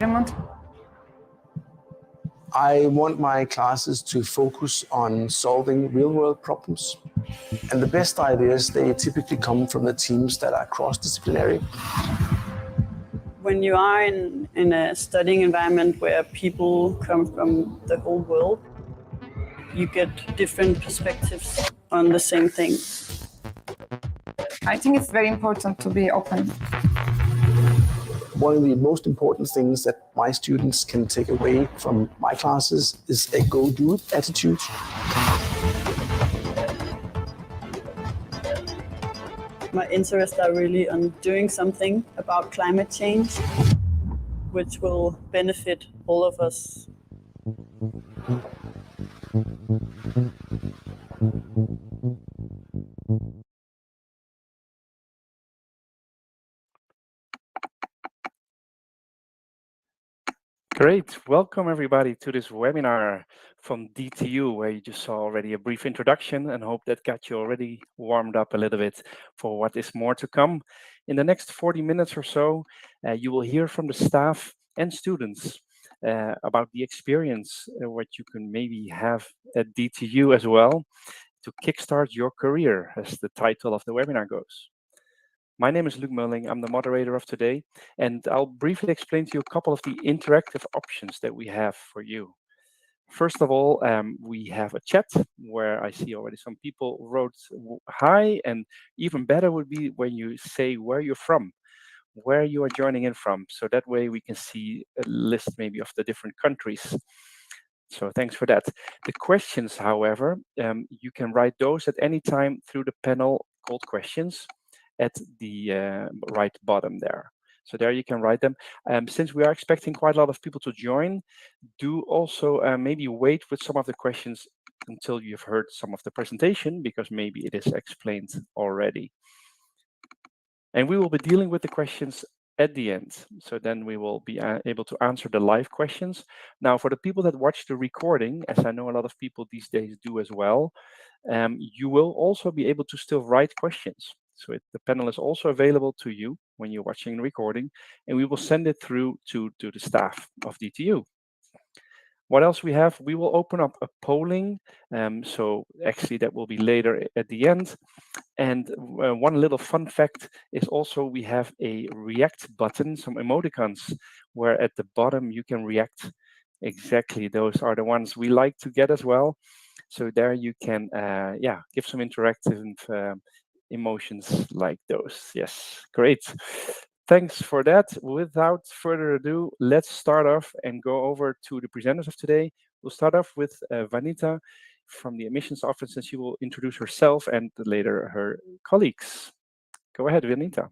Raymond? I want my classes to focus on solving real-world problems. And the best ideas, they typically come from the teams that are cross-disciplinary. When you are in a studying environment where people come from the whole world, you get different perspectives on the same thing. I think it's very important to be open. One of the most important things that my students can take away from my classes is a go-do attitude. My interests are really on doing something about climate change, which will benefit all of us. Great. Welcome everybody to this webinar from DTU, where you just saw already a brief introduction and hope that got you already warmed up a little bit for what is more to come. In the next 40 minutes or so, you will hear from the staff and students about the experience, what you can maybe have at DTU as well to kickstart your career, as the title of the webinar goes. My name is Luc Mulling. I'm the moderator of today, and I'll briefly explain to you a couple of the interactive options that we have for you. First of all, we have a chat where I see already some people wrote hi, and even better would be when you say where you're from, where you are joining in from. So that way we can see a list maybe of the different countries. So thanks for that. The questions, however, you can write those at any time through the panel called questions at the right bottom there. So there you can write them. Since we are expecting quite a lot of people to join, do also maybe wait with some of the questions until you've heard some of the presentation, because maybe it is explained already. And we will be dealing with the questions at the end. So then we will be able to answer the live questions. Now, for the people that watch the recording, as I know a lot of people these days do as well, you will also be able to still write questions. So the panel is also available to you when you're watching the recording, and we will send it through to the staff of DTU. What else we have? We will open up a polling. So actually that will be later at the end. And one little fun fact is also we have a react button, some emoticons, where at the bottom you can react. Exactly, those are the ones we like to get as well. So there you can, give some interactive emotions like those. Yes, great. Thanks for that. Without further ado, let's start off and go over to the presenters of today. We'll start off with Vanita from the admissions office, and she will introduce herself and later her colleagues. Go ahead, Vanita.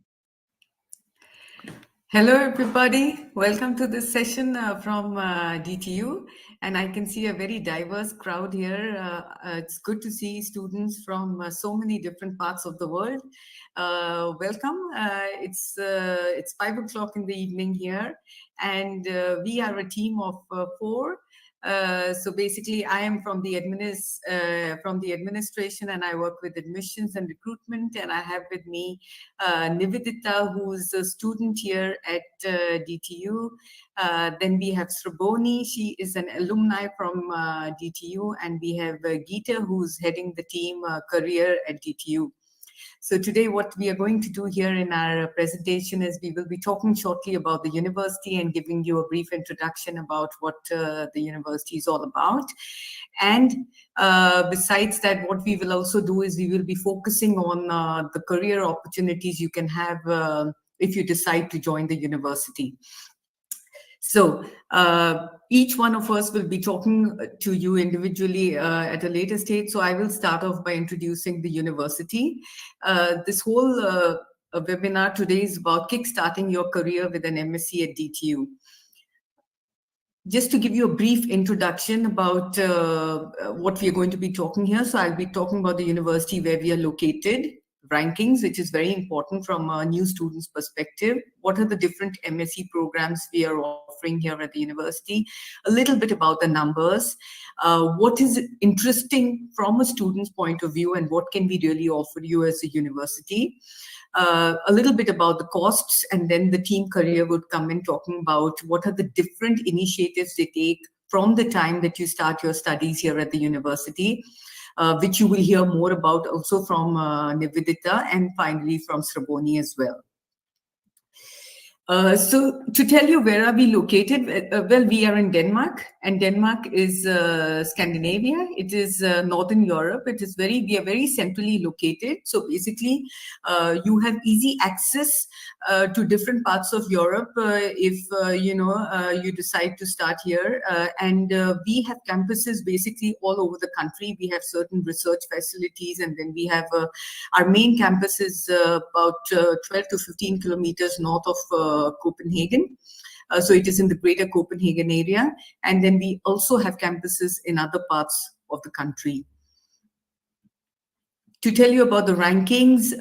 Hello, everybody. Welcome to this session from DTU. And I can see a very diverse crowd here. It's good to see students from so many different parts of the world. Welcome. It's 5 o'clock in the evening here, and we are a team of 4. So basically, I am from the administration, and I work with admissions and recruitment. And I have with me Nivedita, who's a student here at DTU. Then we have Sraboni. She is an alumni from DTU, and we have Geeta, who's heading the team career at DTU. So today what we are going to do here in our presentation is we will be talking shortly about the university and giving you a brief introduction about what the university is all about. And besides that, what we will also do is we will be focusing on the career opportunities you can have if you decide to join the university. So each one of us will be talking to you individually at a later stage. So I will start off by introducing the university. This whole webinar today is about kickstarting your career with an MSc at DTU. Just to give you a brief introduction about what we are going to be talking here. So I'll be talking about the university where we are located, rankings, which is very important from a new student's perspective. What are the different MSc programs we are offering here at the university? A little bit about the numbers. What is interesting from a student's point of view, and what can we really offer you as a university? a little bit about the costs, and then the team career would come in talking about what are the different initiatives they take from the time that you start your studies here at the university, which you will hear more about also from Nivedita, and finally from Sraboni as well. So to tell you where are we located, well, we are in Denmark, and Denmark is Scandinavia. It is Northern Europe. We are very centrally located. So basically, you have easy access to different parts of Europe if you decide to start here. And we have campuses basically all over the country. We have certain research facilities, and then we have our main campus is about 12 to 15 kilometers north of Copenhagen. So it is in the greater Copenhagen area. And then we also have campuses in other parts of the country. To tell you about the rankings,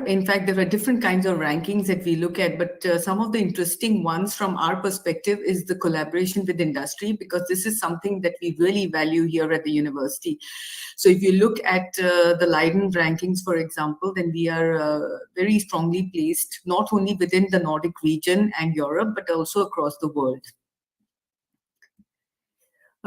in fact, there are different kinds of rankings that we look at, but some of the interesting ones from our perspective is the collaboration with industry, because this is something that we really value here at the university. So if you look at the Leiden rankings, for example, then we are very strongly placed, not only within the Nordic region and Europe, but also across the world.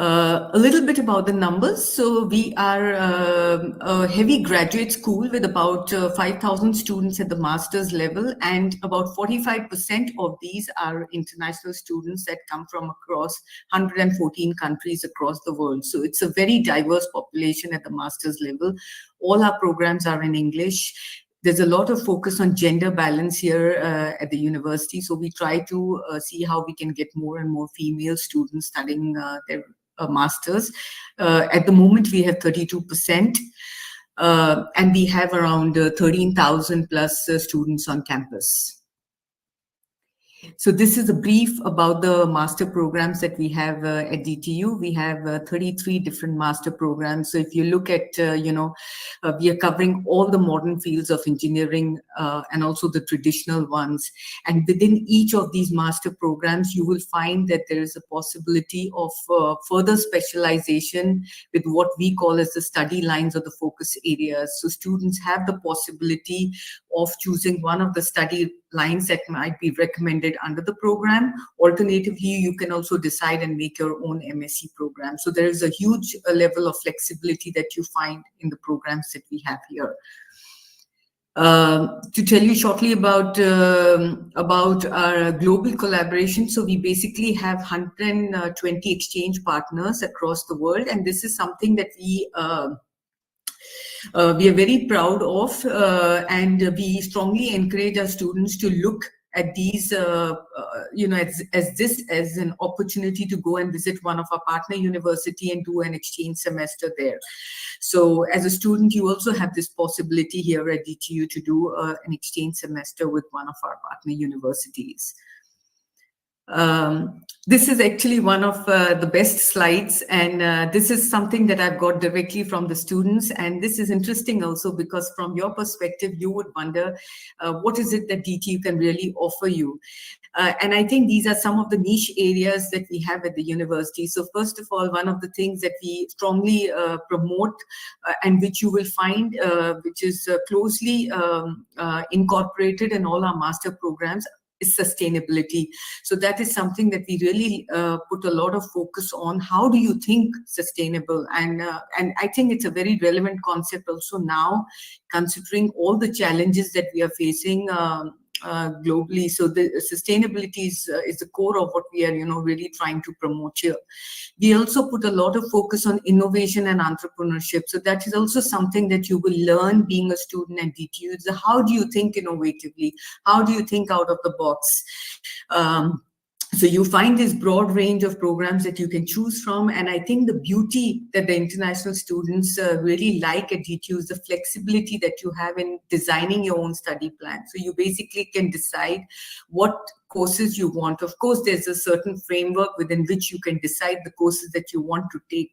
A little bit about the numbers. So we are a heavy graduate school with about 5,000 students at the master's level, and about 45% of these are international students that come from across 114 countries across the world. So it's a very diverse population at the master's level. All our programs are in English. There's a lot of focus on gender balance here at the university. So we try to see how we can get more and more female students studying their masters. At the moment, we have 32%, and we have around 13,000 plus students on campus. So this is a brief about the master programs that we have at DTU. We have 33 different master programs. So if you look at, we are covering all the modern fields of engineering and also the traditional ones. And within each of these master programs, you will find that there is a possibility of further specialization with what we call as the study lines or the focus areas. So students have the possibility of choosing one of the study lines that might be recommended under the program. Alternatively, you can also decide and make your own MSc program. So there is a huge level of flexibility that you find in the programs that we have here. To tell you shortly about our global collaboration, so we basically have 120 exchange partners across the world, and this is something that we are very proud of, and we strongly encourage our students to look at these, as an opportunity to go and visit one of our partner university and do an exchange semester there. So as a student, you also have this possibility here at DTU to do an exchange semester with one of our partner universities. This is actually one of the best slides, and this is something that I've got directly from the students. And this is interesting also because from your perspective, you would wonder what is it that DTU can really offer you. And I think these are some of the niche areas that we have at the university. So first of all, one of the things that we strongly promote and which you will find, which is closely incorporated in all our master programs, is sustainability. So that is something that we really put a lot of focus on. How do you think sustainable? And I think it's a very relevant concept also now, considering all the challenges that we are facing globally. So the sustainability is the core of what we are, really trying to promote here. We also put a lot of focus on innovation and entrepreneurship. So that is also something that you will learn being a student at DTU. So how do you think innovatively? How do you think out of the box? So you find this broad range of programs that you can choose from. And I think the beauty that the international students really like at DTU is the flexibility that you have in designing your own study plan. So you basically can decide what courses you want. Of course, there's a certain framework within which you can decide the courses that you want to take.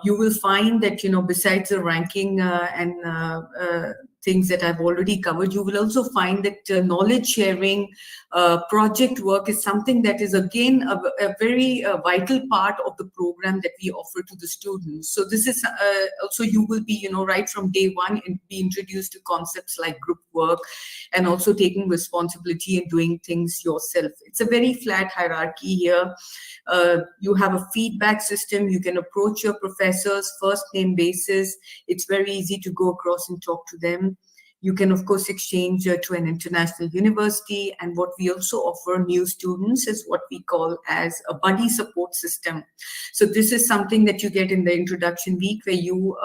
You will find that, besides the ranking and things that I've already covered, you will also find that knowledge sharing, project work is something that is again a very vital part of the program that we offer to the students. So this is also, you will be, right from day one, and be introduced to concepts like group work and also taking responsibility and doing things yourself. It's a very flat hierarchy here. You have a feedback system. You can approach your professors first name basis. It's very easy to go across and talk to them. You can, of course, exchange to an international university. And what we also offer new students is what we call as a buddy support system. So this is something that you get in the introduction week, where you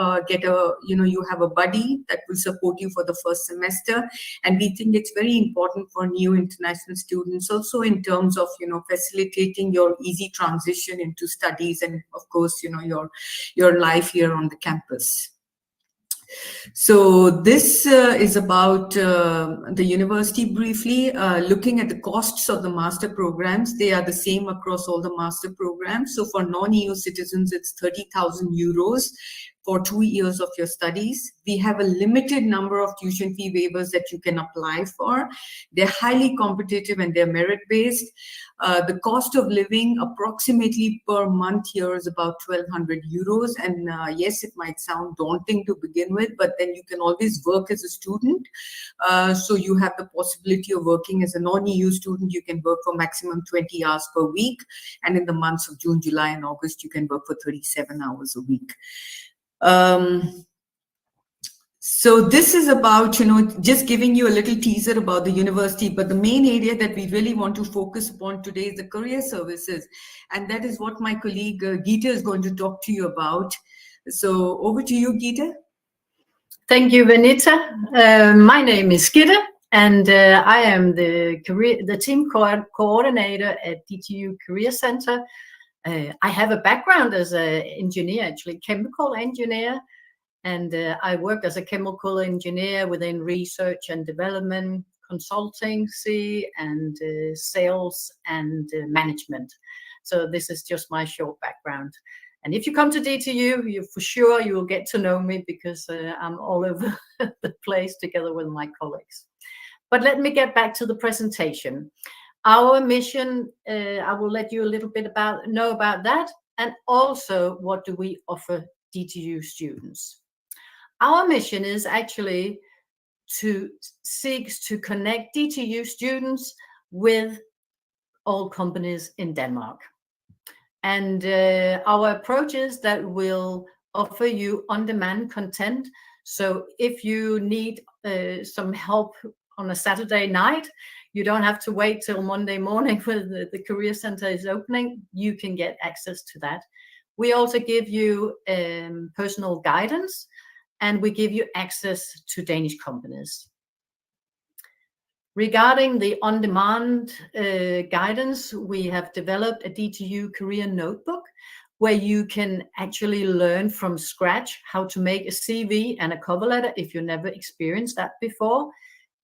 you have a buddy that will support you for the first semester. And we think it's very important for new international students also, in terms of, facilitating your easy transition into studies and, of course, your life here on the campus. So this is about the university briefly. Looking at the costs of the master programs, they are the same across all the master programs. So for non-EU citizens, it's 30,000 euros for 2 years of your studies. We have a limited number of tuition fee waivers that you can apply for. They're highly competitive and they're merit-based. The cost of living approximately per month here is about 1,200 euros. And yes, it might sound daunting to begin with, but then you can always work as a student. So you have the possibility of working as a non-EU student. You can work for maximum 20 hours per week. And in the months of June, July, and August, you can work for 37 hours a week. So this is about, just giving you a little teaser about the university, but the main area that we really want to focus upon today is the career services. And that is what my colleague Geeta is going to talk to you about. So over to you, Geeta. Thank you, Vanita. My name is Gitte, and I am the team coordinator at DTU Career Centre. I have a background as an engineer, actually chemical engineer, and I work as a chemical engineer within research and development, consultancy, and sales and management. So this is just my short background. And if you come to DTU, you will get to know me, because I'm all over the place together with my colleagues. But let me get back to the presentation. Our mission, I will let you a little bit know about that, and also what do we offer DTU students. Our mission is actually to connect DTU students with all companies in Denmark. And our approach is that we'll offer you on-demand content. So if you need some help on a Saturday night, you don't have to wait till Monday morning when the Career Centre is opening. You can get access to that. We also give you personal guidance, and we give you access to Danish companies. Regarding the on-demand guidance, we have developed a DTU career notebook where you can actually learn from scratch how to make a CV and a cover letter if you never experienced that before.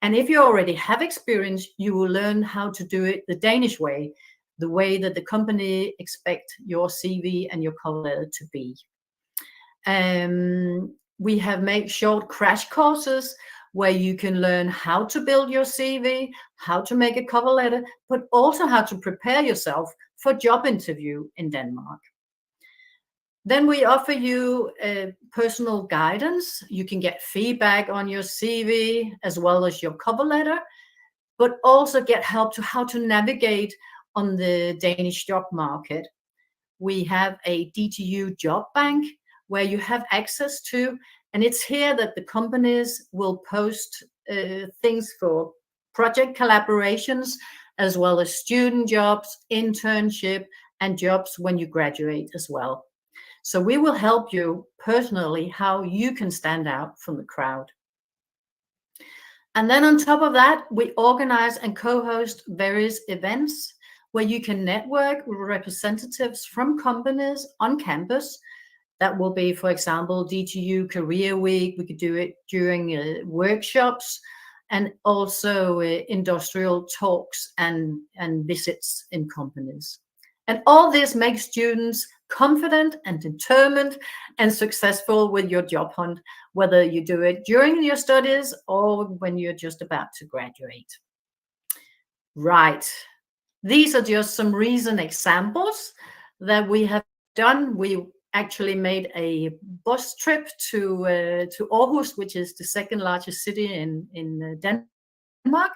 And if you already have experience, you will learn how to do it the Danish way, the way that the company expect your CV and your cover letter to be. We have made short crash courses where you can learn how to build your CV, how to make a cover letter, but also how to prepare yourself for job interview in Denmark. Then we offer you personal guidance. You can get feedback on your CV as well as your cover letter, but also get help to how to navigate on the Danish job market. We have a DTU job bank where you have access to, and it's here that the companies will post things for project collaborations, as well as student jobs, internship, and jobs when you graduate as well. So we will help you personally how you can stand out from the crowd. And then on top of that, we organize and co-host various events where you can network with representatives from companies on campus. That will be, for example, DTU Career Week. We could do it during workshops. and also industrial talks and visits in companies. And all this makes students confident and determined and successful with your job hunt, whether you do it during your studies or when you're just about to graduate. Right. These are just some recent examples that we have done. We actually made a bus trip to Aarhus, which is the second largest city in Denmark,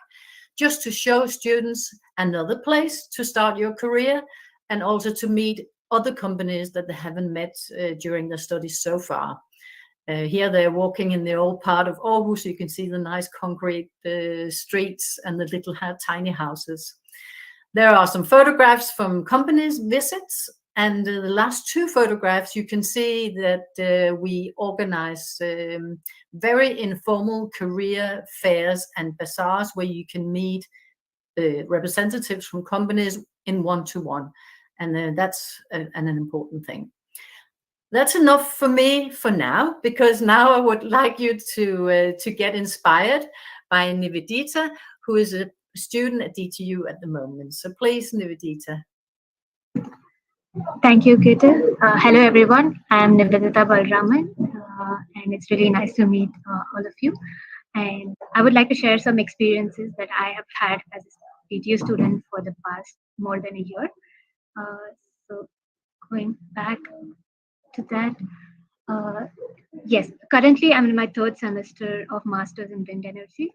just to show students another place to start your career and also to meet other companies that they haven't met during their studies so far. Here they're walking in the old part of Aarhus. You can see the nice concrete streets and the little tiny houses. There are some photographs from companies' visits, and the last two photographs you can see that we organize very informal career fairs and bazaars where you can meet representatives from companies in one-to-one, and that's an important thing. That's enough for me for now, because now I would like you to get inspired by Nivedita, who is a student at DTU at the moment. So please, Nivedita. Thank you, Gitte. Hello, everyone. I'm Nivedita Balraman, and it's really nice to meet all of you. And I would like to share some experiences that I have had as a DTU student for the past more than a year. So going back to that, yes, currently I'm in my third semester of Masters in Wind Energy,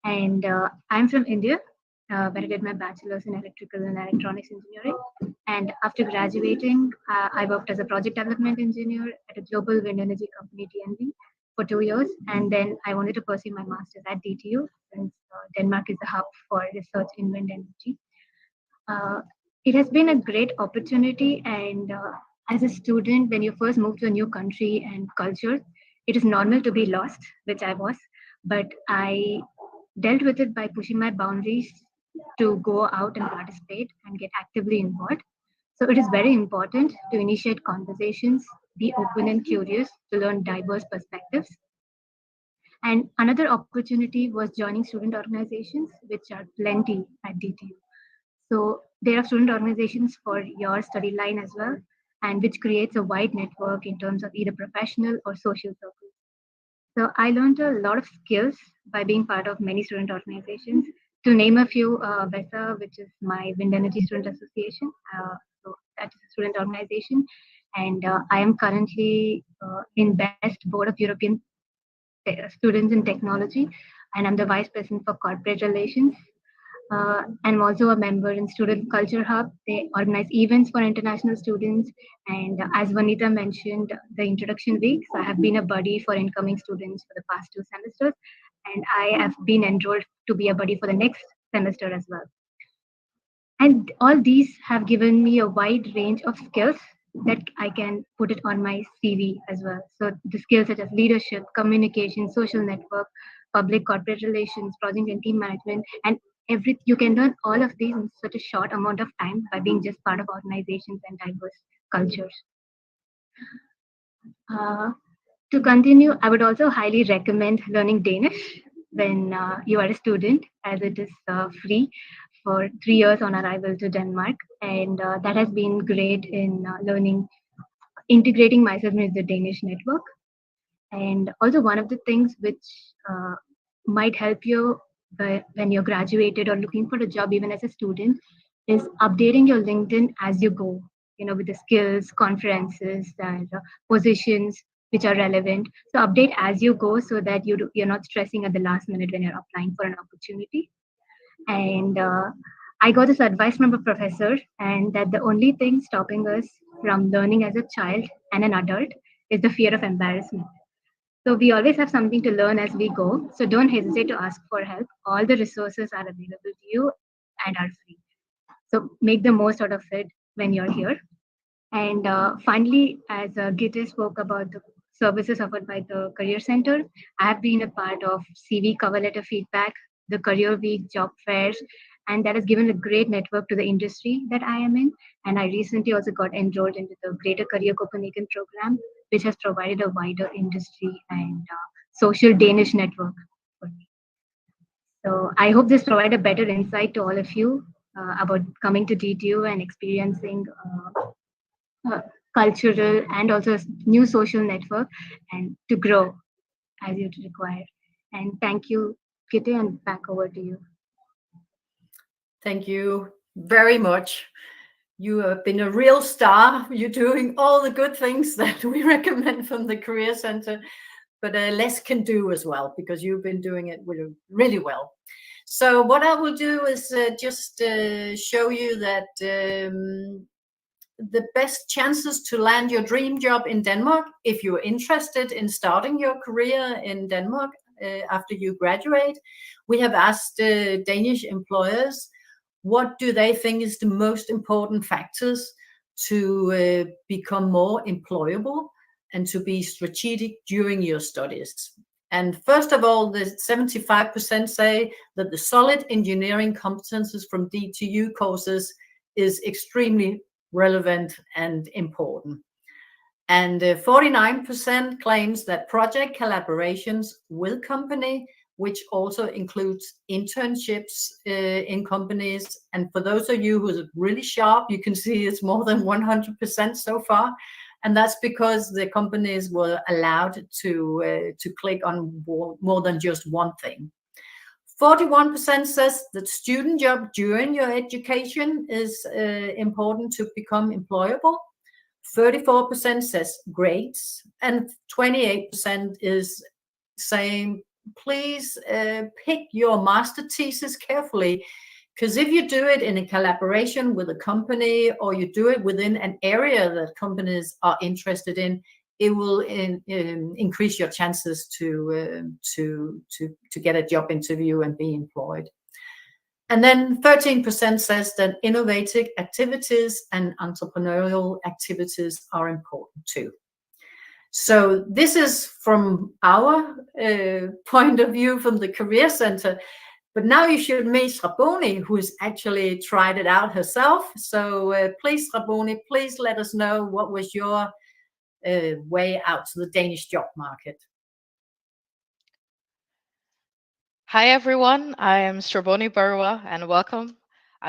and I'm from India, where I did my bachelor's in electrical and electronics engineering. And after graduating, I worked as a project development engineer at a global wind energy company, DNV, for 2 years. And then I wanted to pursue my master's at DTU, since Denmark is a hub for research in wind energy. It has been a great opportunity, and as a student, when you first move to a new country and culture, it is normal to be lost, which I was, but I dealt with it by pushing my boundaries to go out and participate and get actively involved. So it is very important to initiate conversations, be open and curious to learn diverse perspectives. And another opportunity was joining student organizations, which are plenty at DTU. So there are student organizations for your study line as well, and which creates a wide network in terms of either professional or social circles. So I learned a lot of skills by being part of many student organizations. To name a few, VESA, which is my Wind Energy Student Association, so that is a student organization, and I am currently in BEST, Board of European Students in Technology, and I'm the Vice President for Corporate Relations. I'm also a member in Student Culture Hub. They organize events for international students. And as Vanita mentioned, the introduction week, so I have been a buddy for incoming students for the past 2 semesters. And I have been enrolled to be a buddy for the next semester as well. And all these have given me a wide range of skills that I can put it on my CV as well. So the skills such as leadership, communication, social network, public corporate relations, project and team management, and you can learn all of these in such a short amount of time by being just part of organizations and diverse cultures. To continue, I would also highly recommend learning Danish when you are a student, as it is free for 3 years on arrival to Denmark. And that has been great in integrating myself into the Danish network. And also one of the things which might help you when you're graduated or looking for a job, even as a student, is updating your LinkedIn as you go, with the skills, conferences, and positions which are relevant. So update as you go so that you're not stressing at the last minute when you're applying for an opportunity. And I got this advice from a professor, and that the only thing stopping us from learning as a child and an adult is the fear of embarrassment. So we always have something to learn as we go. So don't hesitate to ask for help. All the resources are available to you and are free. So make the most out of it when you're here. And finally, as Gitte spoke about the services offered by the Career Centre, I have been a part of CV cover letter feedback, the Career Week, job fairs, and that has given a great network to the industry that I am in. And I recently also got enrolled into the Greater Career Copenhagen program, which has provided a wider industry and social Danish network for me. So I hope this provide a better insight to all of you about coming to DTU and experiencing cultural and also new social network and to grow as you require. And thank you, Kitty, and back over to you. Thank you very much. You have been a real star. You're doing all the good things that we recommend from the Career Centre, but less can do as well, because you've been doing it really well. So what I will do is just show you that the best chances to land your dream job in Denmark, if you're interested in starting your career in Denmark after you graduate. We have asked Danish employers, what do they think is the most important factors to become more employable and to be strategic during your studies? And first of all, the 75% say that the solid engineering competences from DTU courses is extremely relevant and important. And 49% claims that project collaborations with company, which also includes internships in companies. And for those of you who are really sharp, you can see it's more than 100% so far. And that's because the companies were allowed to click on more than just one thing. 41% says that student job during your education is important to become employable. 34% says grades, and 28% is saying, please pick your master thesis carefully, because if you do it in a collaboration with a company, or you do it within an area that companies are interested in, it will increase your chances to get a job interview and be employed. And then 13% says that innovative activities and entrepreneurial activities are important too. So this is from our point of view from the Career Centre. But now you should meet Sraboni, who has actually tried it out herself. So please, Sraboni, please let us know what was your way out to the Danish job market. Hi everyone, I am Sraboni Barua and welcome.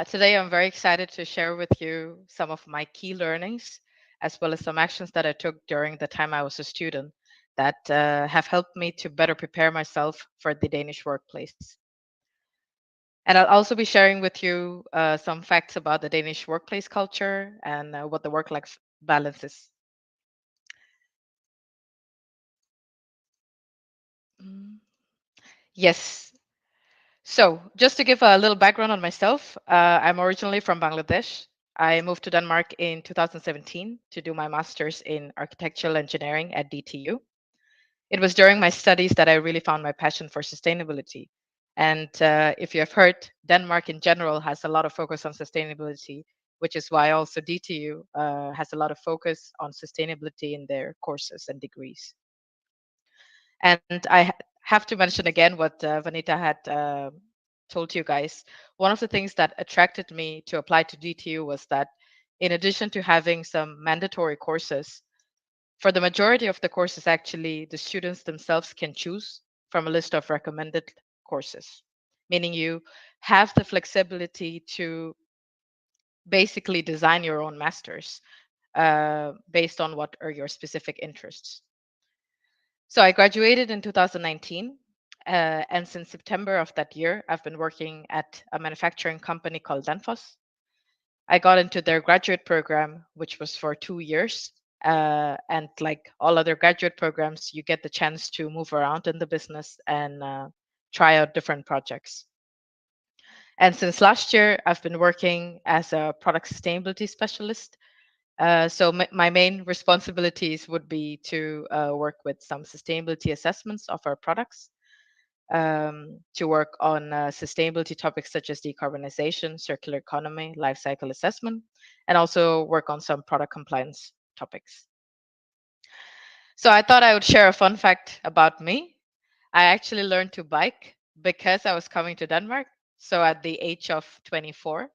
Today I'm very excited to share with you some of my key learnings, as well as some actions that I took during the time I was a student that have helped me to better prepare myself for the Danish workplace. And I'll also be sharing with you some facts about the Danish workplace culture and what the work-life balance is. Yes. So just to give a little background on myself, I'm originally from Bangladesh. I moved to Denmark in 2017 to do my master's in architectural engineering at DTU. It was during my studies that I really found my passion for sustainability. And if you have heard, Denmark in general has a lot of focus on sustainability, which is why also DTU has a lot of focus on sustainability in their courses and degrees. And I have to mention again what Vanita had told you guys. One of the things that attracted me to apply to DTU was that in addition to having some mandatory courses, for the majority of the courses, actually, the students themselves can choose from a list of recommended courses, meaning you have the flexibility to basically design your own masters based on what are your specific interests. So I graduated in 2019, and since September of that year, I've been working at a manufacturing company called Danfoss. I got into their graduate program, which was for 2 years. And like all other graduate programs, you get the chance to move around in the business and try out different projects. And since last year, I've been working as a product sustainability specialist. So my main responsibilities would be to work with some sustainability assessments of our products, to work on sustainability topics such as decarbonization, circular economy, life cycle assessment, and also work on some product compliance topics. So I thought I would share a fun fact about me. I actually learned to bike because I was coming to Denmark. So at the age of 24,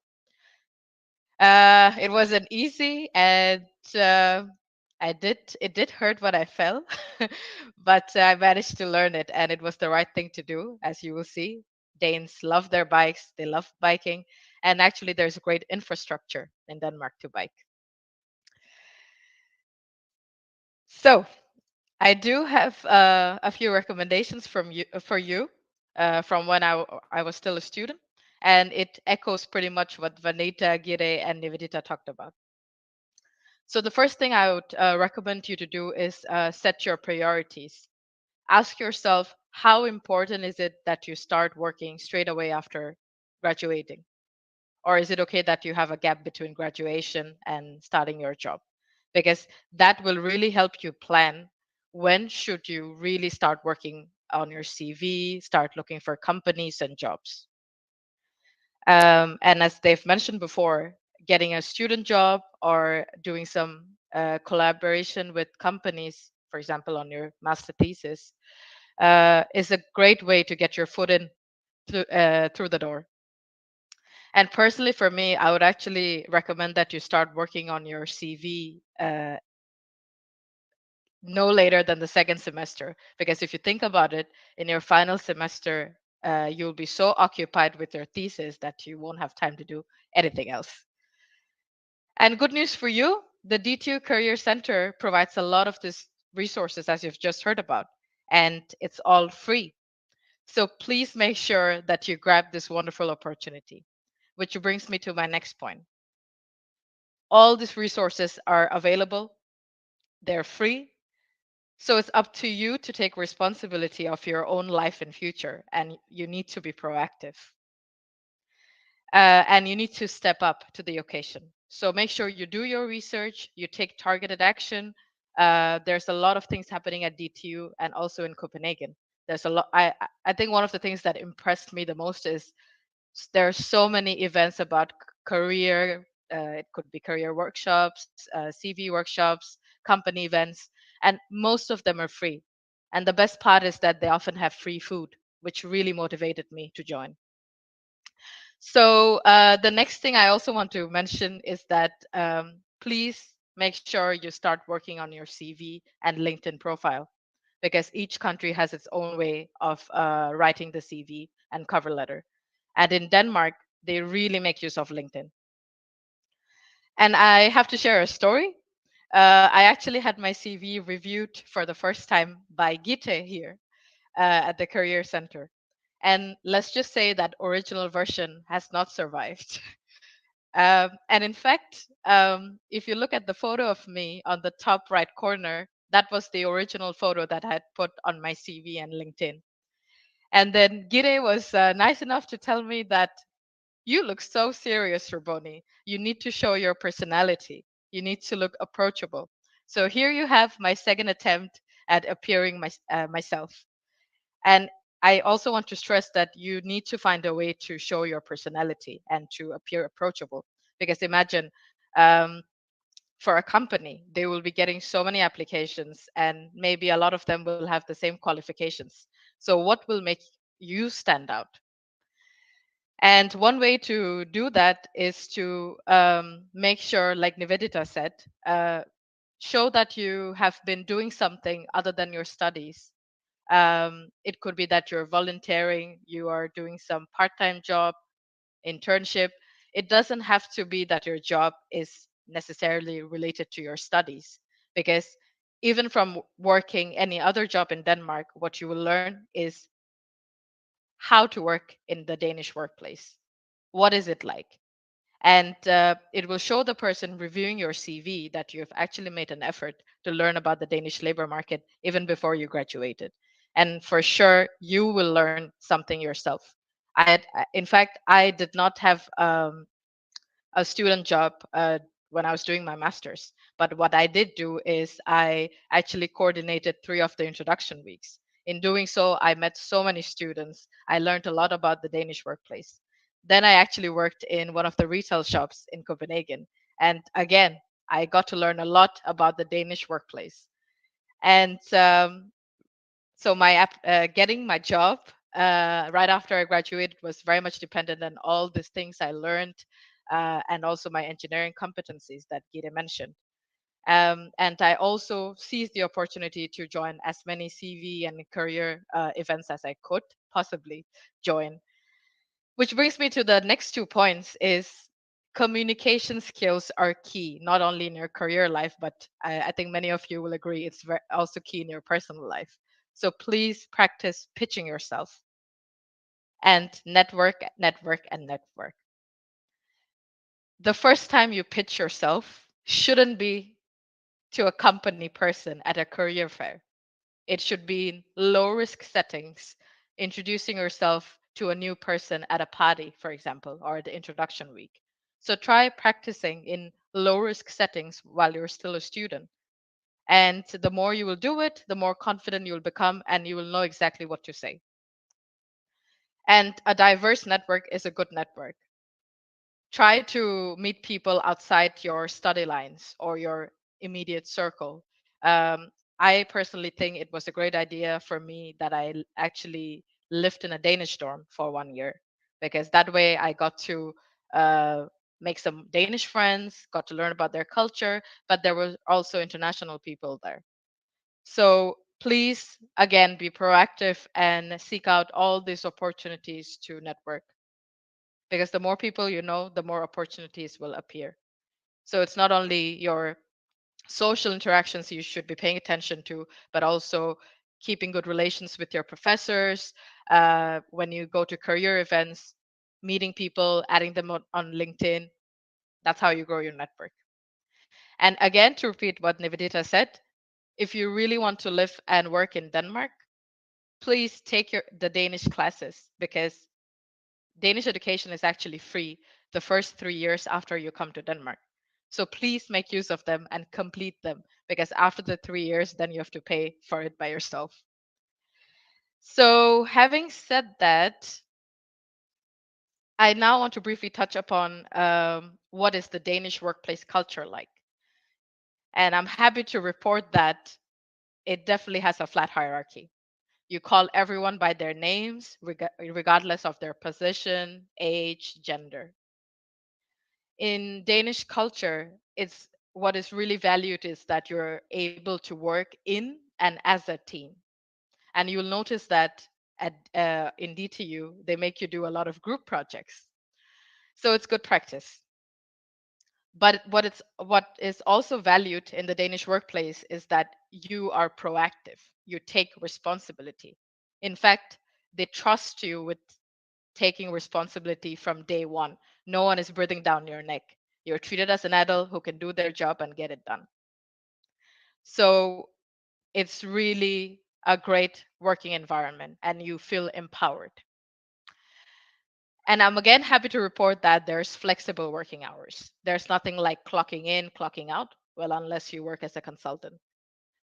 it wasn't easy, and it did hurt when I fell, but I managed to learn it, and it was the right thing to do, as you will see. Danes love their bikes, they love biking, and actually there's a great infrastructure in Denmark to bike. So I do have a few recommendations from you for you from when I was still a student, and it echoes pretty much what Vanita, Gire, and Nivedita talked about. So the first thing I would recommend you to do is set your priorities. Ask yourself, how important is it that you start working straight away after graduating? Or is it okay that you have a gap between graduation and starting your job? Because that will really help you plan when should you really start working on your CV, start looking for companies and jobs. And as they've mentioned before, getting a student job or doing some collaboration with companies, for example, on your master thesis, is a great way to get your foot in through the door. And personally, for me, I would actually recommend that you start working on your CV no later than the second semester. Because if you think about it, in your final semester, you'll be so occupied with your thesis that you won't have time to do anything else. And good news for you, the DTU Career Centre provides a lot of these resources, as you've just heard about, and it's all free. So please make sure that you grab this wonderful opportunity, which brings me to my next point. All these resources are available, they're free. So it's up to you to take responsibility of your own life and future, and you need to be proactive. And you need to step up to the occasion. So make sure you do your research, you take targeted action. There's a lot of things happening at DTU and also in Copenhagen. There's a lot. I think one of the things that impressed me the most is there are so many events about career. It could be career workshops, CV workshops, company events, and most of them are free. And the best part is that they often have free food, which really motivated me to join. So the next thing I also want to mention is that please make sure you start working on your CV and LinkedIn profile, because each country has its own way of writing the CV and cover letter. And in Denmark, they really make use of LinkedIn. And I have to share a story. I actually had my CV reviewed for the first time by Gite here at the Career Centre. And let's just say that original version has not survived. And in fact, if you look at the photo of me on the top right corner, that was the original photo that I had put on my CV and LinkedIn. And then Gire was nice enough to tell me that you look so serious, Raboni. You need to show your personality. You need to look approachable. So here you have my second attempt at appearing myself. And I also want to stress that you need to find a way to show your personality and to appear approachable. Because imagine for a company, they will be getting so many applications, and maybe a lot of them will have the same qualifications. So, what will make you stand out? And one way to do that is to make sure, like Nivedita said, show that you have been doing something other than your studies. It could be that you're volunteering, you are doing some part-time job, internship. It doesn't have to be that your job is necessarily related to your studies, because even from working any other job in Denmark, what you will learn is how to work in the Danish workplace. What is it like? And it will show the person reviewing your CV that you've actually made an effort to learn about the Danish labor market even before you graduated. And for sure, you will learn something yourself. In fact, I did not have a student job when I was doing my master's. But what I did do is I actually coordinated 3 of the introduction weeks. In doing so, I met so many students. I learned a lot about the Danish workplace. Then I actually worked in one of the retail shops in Copenhagen. And again, I got to learn a lot about the Danish workplace. And so getting my job right after I graduated was very much dependent on all these things I learned and also my engineering competencies that Gita mentioned. And I also seized the opportunity to join as many CV and career events as I could possibly join. Which brings me to the next 2 points is communication skills are key, not only in your career life, but I think many of you will agree it's also key in your personal life. So please practice pitching yourself and network, network, and network. The first time you pitch yourself shouldn't be to a company person at a career fair. It should be in low risk settings, introducing yourself to a new person at a party, for example, or the introduction week. So try practicing in low risk settings while you're still a student. And the more you will do it, the more confident you will become and you will know exactly what to say. And a diverse network is a good network. Try to meet people outside your study lines or your immediate circle. I personally think it was a great idea for me that I actually lived in a Danish dorm for 1 year, because that way I got to make some Danish friends, got to learn about their culture, but there were also international people there. So please, again, be proactive and seek out all these opportunities to network, because the more people you know, the more opportunities will appear. So it's not only your social interactions you should be paying attention to, but also keeping good relations with your professors. When you go to career events, meeting people, adding them on LinkedIn, that's how you grow your network. And again, to repeat what Nivedita said, if you really want to live and work in Denmark, please take the Danish classes, because Danish education is actually free the first 3 years after you come to Denmark. So please make use of them and complete them, because after the 3 years, then you have to pay for it by yourself. So having said that, I now want to briefly touch upon what is the Danish workplace culture like. And I'm happy to report that it definitely has a flat hierarchy. You call everyone by their names, regardless of their position, age, gender. In Danish culture, it's what is really valued is that you're able to work in and as a team. And you'll notice that in DTU, they make you do a lot of group projects. So it's good practice. But what is also valued in the Danish workplace is that you are proactive. You take responsibility. In fact, they trust you with taking responsibility from day one. No one is breathing down your neck. You're treated as an adult who can do their job and get it done. So it's really a great working environment and you feel empowered. And I'm again happy to report that there's flexible working hours. There's nothing like clocking in, clocking out, well, unless you work as a consultant.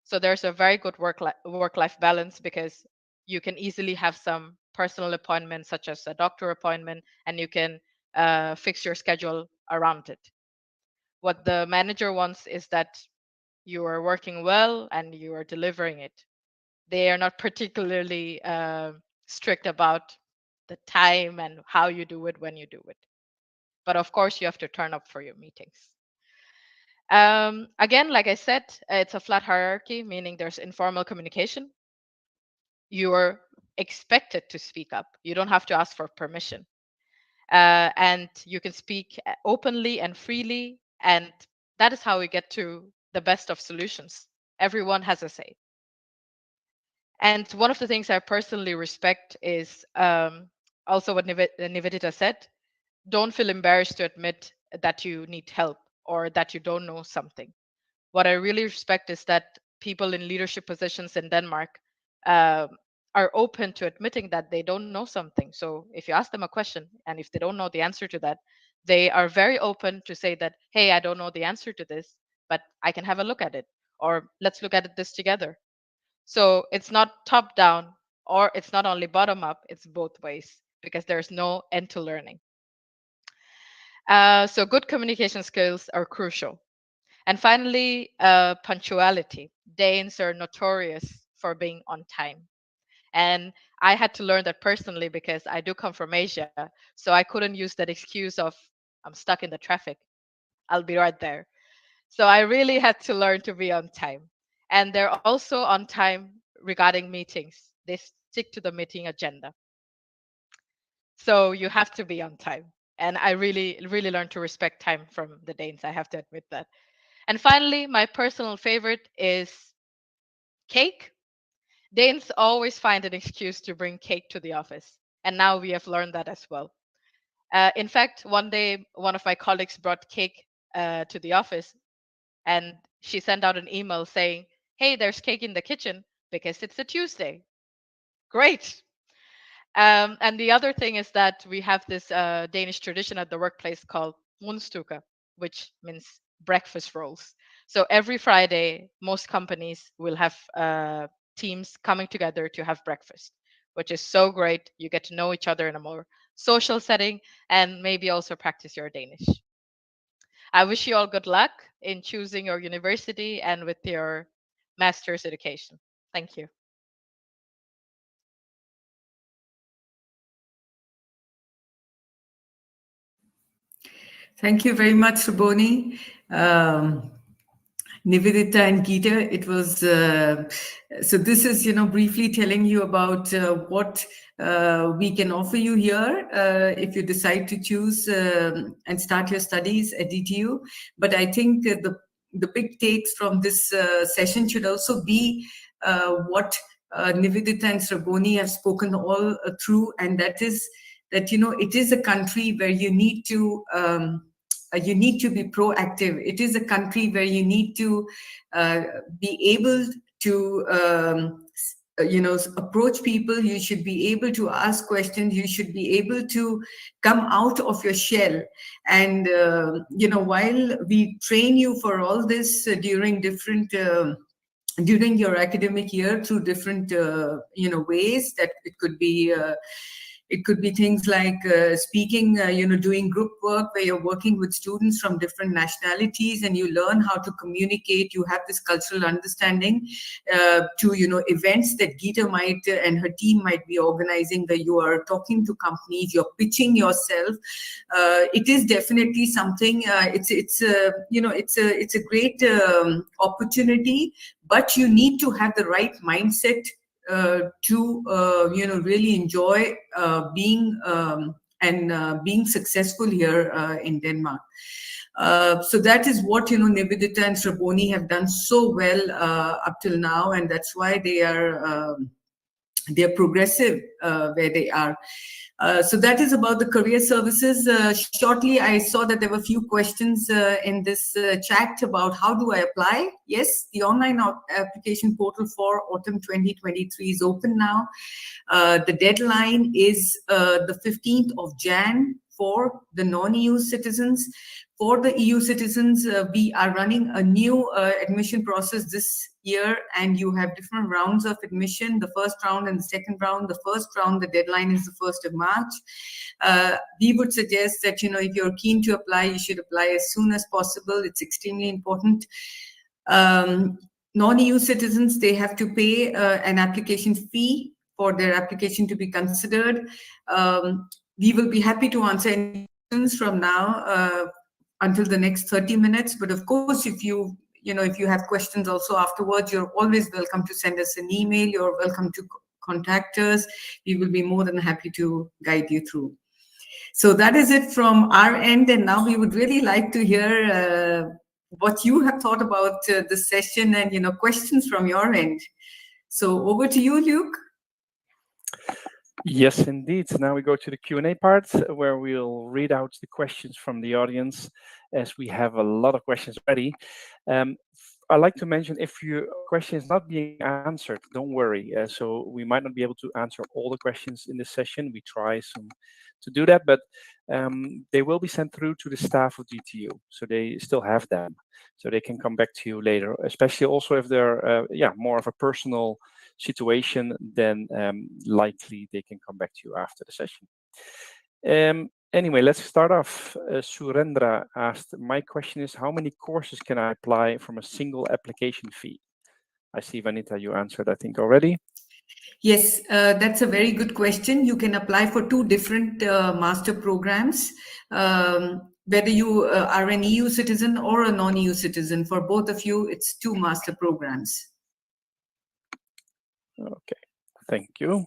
So there's a very good work-life balance, because you can easily have some personal appointments, such as a doctor appointment, and you can fix your schedule around it. What the manager wants is that you are working well and you are delivering it. They are not particularly strict about the time and how you do it when you do it. But of course, you have to turn up for your meetings. Again, like I said, it's a flat hierarchy, meaning there's informal communication. You are expected to speak up. You don't have to ask for permission. And you can speak openly and freely. And that is how we get to the best of solutions. Everyone has a say. And one of the things I personally respect is also what Nivedita said. Don't feel embarrassed to admit that you need help or that you don't know something. What I really respect is that people in leadership positions in Denmark uh, are open to admitting that they don't know something. So if you ask them a question and if they don't know the answer to that, they are very open to say that, hey, I don't know the answer to this, but I can have a look at it, or let's look at this together. So it's not top down, or it's not only bottom up, it's both ways, because there's no end to learning. So good communication skills are crucial. And finally, punctuality. Danes are notorious for being on time. And I had to learn that personally, because I do come from Asia. So I couldn't use that excuse of, I'm stuck in the traffic, I'll be right there. So I really had to learn to be on time. And they're also on time regarding meetings. They stick to the meeting agenda. So you have to be on time. And I really, really learned to respect time from the Danes. I have to admit that. And finally, my personal favorite is cake. Danes always find an excuse to bring cake to the office. And now we have learned that as well. In fact, one day, one of my colleagues brought cake to the office, and she sent out an email saying, "Hey, there's cake in the kitchen because it's a Tuesday." Great. And the other thing is that we have this Danish tradition at the workplace called rundstykker, which means breakfast rolls. So every Friday, most companies will have teams coming together to have breakfast, which is so great. You get to know each other in a more social setting and maybe also practice your Danish. I wish you all good luck in choosing your university and with your master's education. Thank you. Thank you very much, Shraboni. Nivedita and Geeta, it was, so this is, briefly telling you about what we can offer you here if you decide to choose and start your studies at DTU. But I think the big takes from this session should also be what Nivedita and Shraboni have spoken all through, and that is that, it is a country where you need to be proactive. It is a country where you need to be able to, approach people. You should be able to ask questions. You should be able to come out of your shell. And, while we train you for all this during different during your academic year through different ways, that it could be things like speaking, doing group work where you're working with students from different nationalities and you learn how to communicate. You have this cultural understanding to, events that Geeta might and her team might be organizing, where you are talking to companies, you're pitching yourself. It is definitely something. It's a great opportunity, but you need to have the right mindset to really enjoy being being successful here in Denmark. So that is what Nivedita and Shraboni have done so well up till now, and that's why they're progressive where they are. So that is about the career services. Shortly, I saw that there were a few questions in this chat about how do I apply. Yes, the online application portal for autumn 2023 is open now. The deadline is the 15th of Jan for the non-EU citizens. For the EU citizens, we are running a new admission process this year, and you have different rounds of admission, the first round and the second round. The first round, the deadline is the 1st of March. We would suggest that, if you're keen to apply, you should apply as soon as possible. It's extremely important. Non-EU citizens, they have to pay an application fee for their application to be considered. We will be happy to answer any questions from now until the next 30 minutes. But of course, if you have questions also afterwards, you're always welcome to send us an email. You're welcome to contact us. We will be more than happy to guide you through. So that is it from our end. And now we would really like to hear what you have thought about this session and, questions from your end. So over to you, Luke. Yes, indeed. Now we go to the Q&A part where we'll read out the questions from the audience, as we have a lot of questions ready. I'd like to mention, if your question is not being answered, don't worry. So we might not be able to answer all the questions in this session. We try to do that, but they will be sent through to the staff of DTU. So they still have them. So they can come back to you later, especially also if they're more of a personal situation, then likely they can come back to you after the session. Anyway, let's start off. Surendra asked, my question is, how many courses can I apply from a single application fee? I see, Vanita, you answered, I think, already. Yes, that's a very good question. You can apply for 2 different master programs, whether you are an EU citizen or a non-EU citizen. For both of you, it's 2 master programs. Okay, thank you.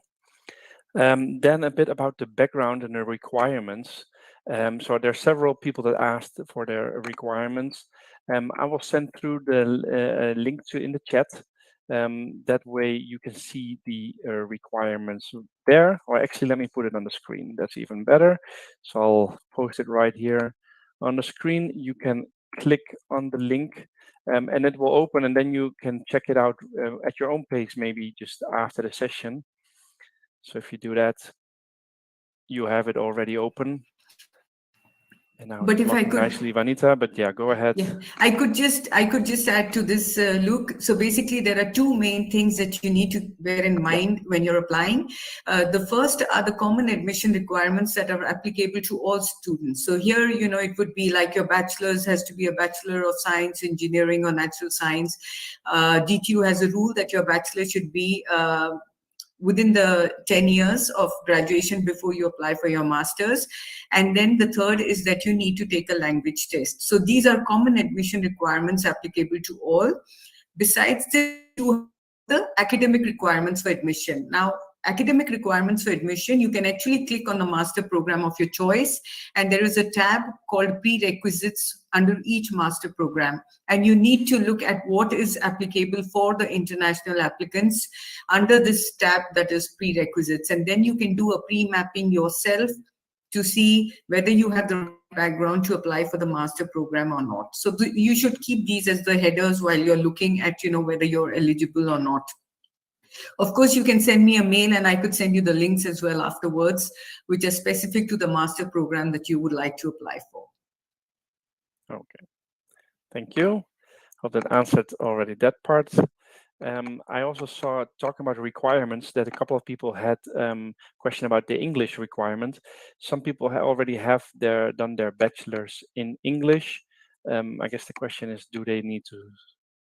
Then a bit about the background and the requirements. So there are several people that asked for their requirements. I will send through the link in the chat. That way you can see the requirements there, or actually let me put it on the screen. That's even better. So I'll post it right here on the screen. You can click on the link and it will open, and then you can check it out at your own pace, maybe just after the session. So if you do that, you have it already open. And now But it's if I looking could, nicely, Vanita, but yeah, go ahead. yeah, I could just add to this, Luke. So basically, there are two main things that you need to bear in mind when you're applying. The first are the common admission requirements that are applicable to all students. So here, you know, it would be like your bachelor's has to be a Bachelor of Science, Engineering, or Natural Science. DTU has a rule that your bachelor should be within the 10 years of graduation before you apply for your master's. And then the third is that you need to take a language test. So these are common admission requirements applicable to all. Besides this, you have the academic requirements for admission. Now, academic requirements for admission, you can actually click on the master program of your choice, and there is a tab called prerequisites under each master program, and you need to look at what is applicable for the international applicants under this tab that is prerequisites, and then you can do a pre-mapping yourself to see whether you have the background to apply for the master program or not. So you should keep these as the headers while you're looking at, you know, whether you're eligible or not. Of course, you can send me a mail and I could send you the links as well afterwards, which are specific to the master program that you would like to apply for. Okay, thank you. Hope that answered already that part. I also saw, talking about requirements, that a couple of people had question about the English requirement. Some people already have done their bachelor's in English. I guess the question is, do they need to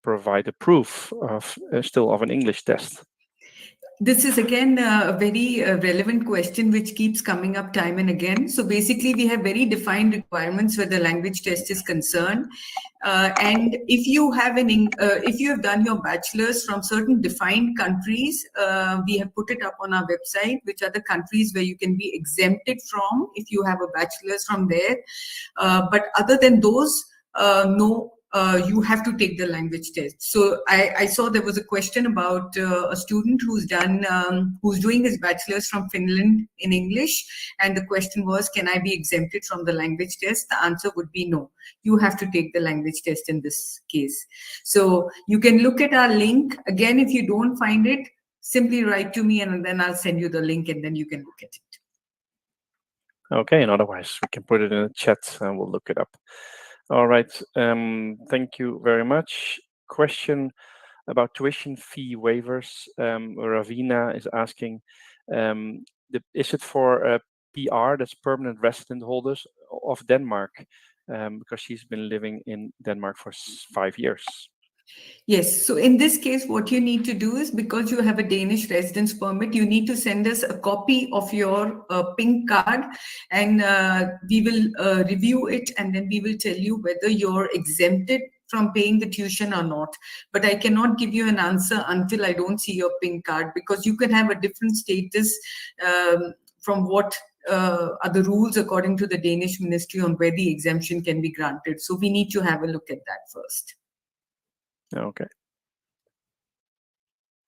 provide a proof of still of an English test? This is again a very relevant question which keeps coming up time and again. So basically, we have very defined requirements where the language test is concerned. And if you have if you have done your bachelor's from certain defined countries, we have put it up on our website, which are the countries where you can be exempted from if you have a bachelor's from there. But other than those, no. You have to take the language test. So I saw there was a question about a student who's doing his bachelor's from Finland in English, and the question was, can I be exempted from the language test? The answer would be no. You have to take the language test in this case. So you can look at our link. Again, if you don't find it, simply write to me and then I'll send you the link and then you can look at it. Okay, and otherwise we can put it in the chat and we'll look it up. All right, thank you very much. Question about tuition fee waivers. Ravina is asking, is it for PR, that's permanent resident holders of Denmark, because she's been living in Denmark for 5 years? Yes. So in this case, what you need to do is, because you have a Danish residence permit, you need to send us a copy of your pink card, and we will review it, and then we will tell you whether you're exempted from paying the tuition or not. But I cannot give you an answer until I don't see your pink card, because you can have a different status from what are the rules according to the Danish Ministry on where the exemption can be granted. So we need to have a look at that first. Okay.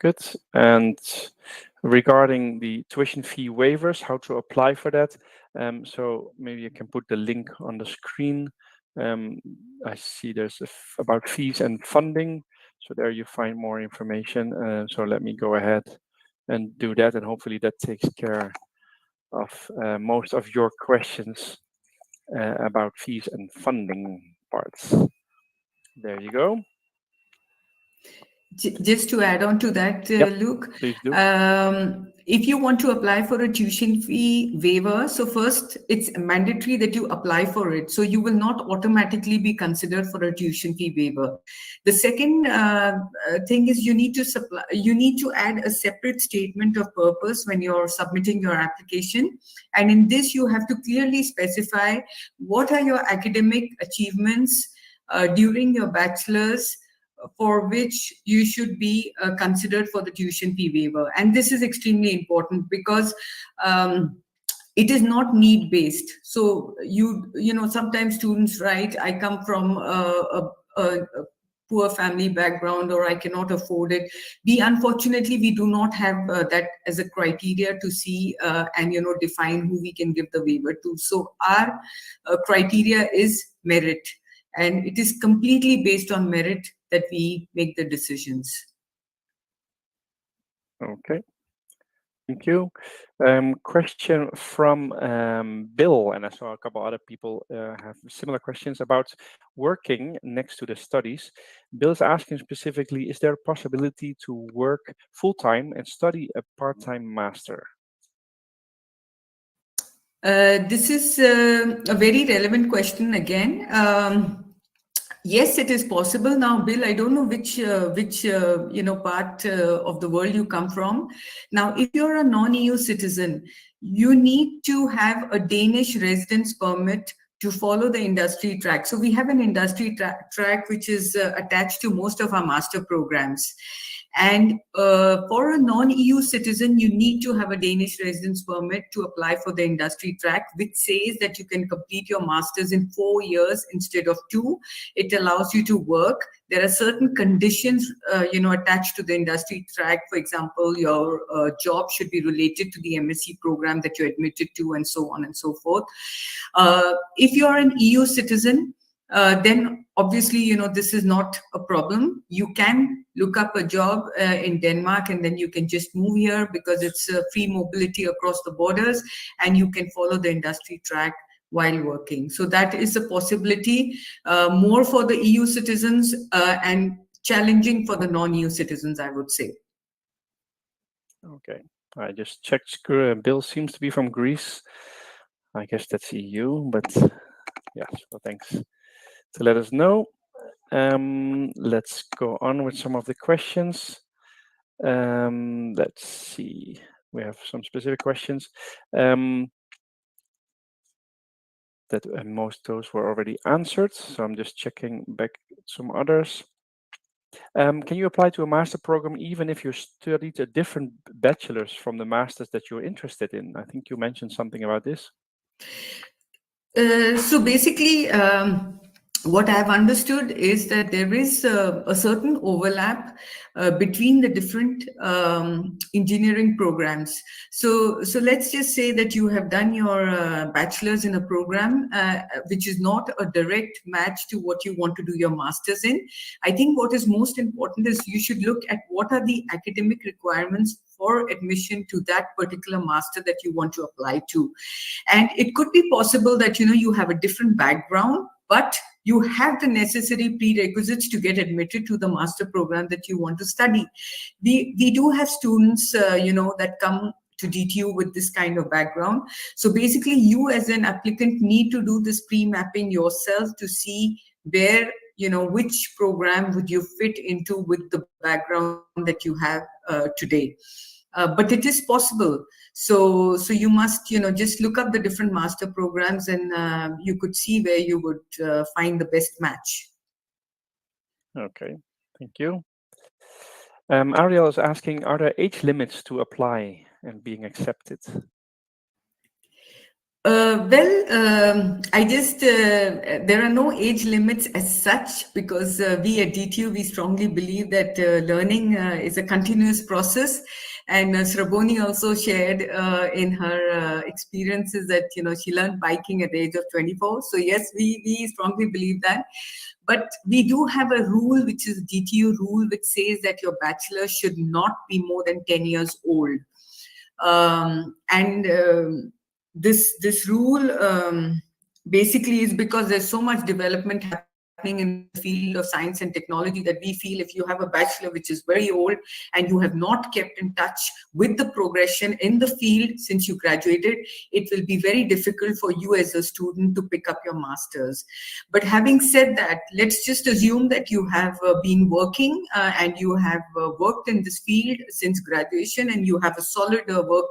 Good. And regarding the tuition fee waivers, how to apply for that. So maybe I can put the link on the screen. I see there's about fees and funding. So there you find more information. So let me go ahead and do that. And hopefully that takes care of most of your questions about fees and funding parts. There you go. Just to add on to that, Yep, Luke, please do. if you want to apply for a tuition fee waiver, so first it's mandatory that you apply for it. So you will not automatically be considered for a tuition fee waiver. The second thing is you need to add a separate statement of purpose when you're submitting your application. And in this, you have to clearly specify what are your academic achievements during your bachelor's, for which you should be considered for the tuition fee waiver. And this is extremely important because it is not need based. So you know, sometimes students write, I come from a poor family background, or I cannot afford it. Unfortunately, we do not have that as a criteria to see and, you know, define who we can give the waiver to. So our criteria is merit, and it is completely based on merit that we make the decisions. Okay. Thank you. Question from Bill, and I saw a couple other people have similar questions about working next to the studies. Bill's asking specifically, is there a possibility to work full-time and study a part-time master? This is a very relevant question again. Yes, it is possible. Now, Bill, I don't know which you know, part of the world you come from. Now, if you're a non-EU citizen, you need to have a Danish residence permit to follow the industry track. So we have an industry track which is attached to most of our master programs. And for a non-EU citizen, you need to have a Danish residence permit to apply for the industry track, which says that you can complete your master's in 4 years instead of 2. It allows you to work. There are certain conditions, you know, attached to the industry track. For example, your job should be related to the MSc program that you're admitted to, and so on and so forth. If you're an EU citizen, then obviously, you know, this is not a problem. You can look up a job in Denmark, and then you can just move here because it's free mobility across the borders, and you can follow the industry track while working. So that is a possibility, more for the EU citizens and challenging for the non-EU citizens, I would say. Okay, I just checked. Bill seems to be from Greece. I guess that's EU, but yes, well, thanks to let us know. Let's go on with some of the questions. Let's see. We have some specific questions. That most of those were already answered, so I'm just checking back some others. Can you apply to a master program even if you studied a different bachelor's from the masters that you're interested in? I think you mentioned something about this. So basically, what I've understood is that there is a certain overlap between the different engineering programs. So let's just say that you have done your bachelor's in a program which is not a direct match to what you want to do your master's in. I think what is most important is you should look at what are the academic requirements for admission to that particular master that you want to apply to. And it could be possible that, you know, you have a different background, but you have the necessary prerequisites to get admitted to the master program that you want to study. We do have students, you know, that come to DTU with this kind of background. So basically, you as an applicant need to do this pre-mapping yourself to see where, you know, which program would you fit into with the background that you have today. But it is possible. So you must, you know, just look up the different master programs, and you could see where you would find the best match. Okay, thank you. Ariel is asking, are there age limits to apply and being accepted? I just, there are no age limits as such, because we at DTU, we strongly believe that learning is a continuous process. And Sraboni also shared in her experiences that, you know, she learned biking at the age of 24. So yes, we strongly believe that. But we do have a rule, which is DTU rule, which says that your bachelor should not be more than 10 years old. This rule basically is because there's so much development happening in the field of science and technology that we feel if you have a bachelor which is very old and you have not kept in touch with the progression in the field since you graduated, it will be very difficult for you as a student to pick up your master's. But having said that, let's just assume that you have been working and you have worked in this field since graduation, and you have a solid work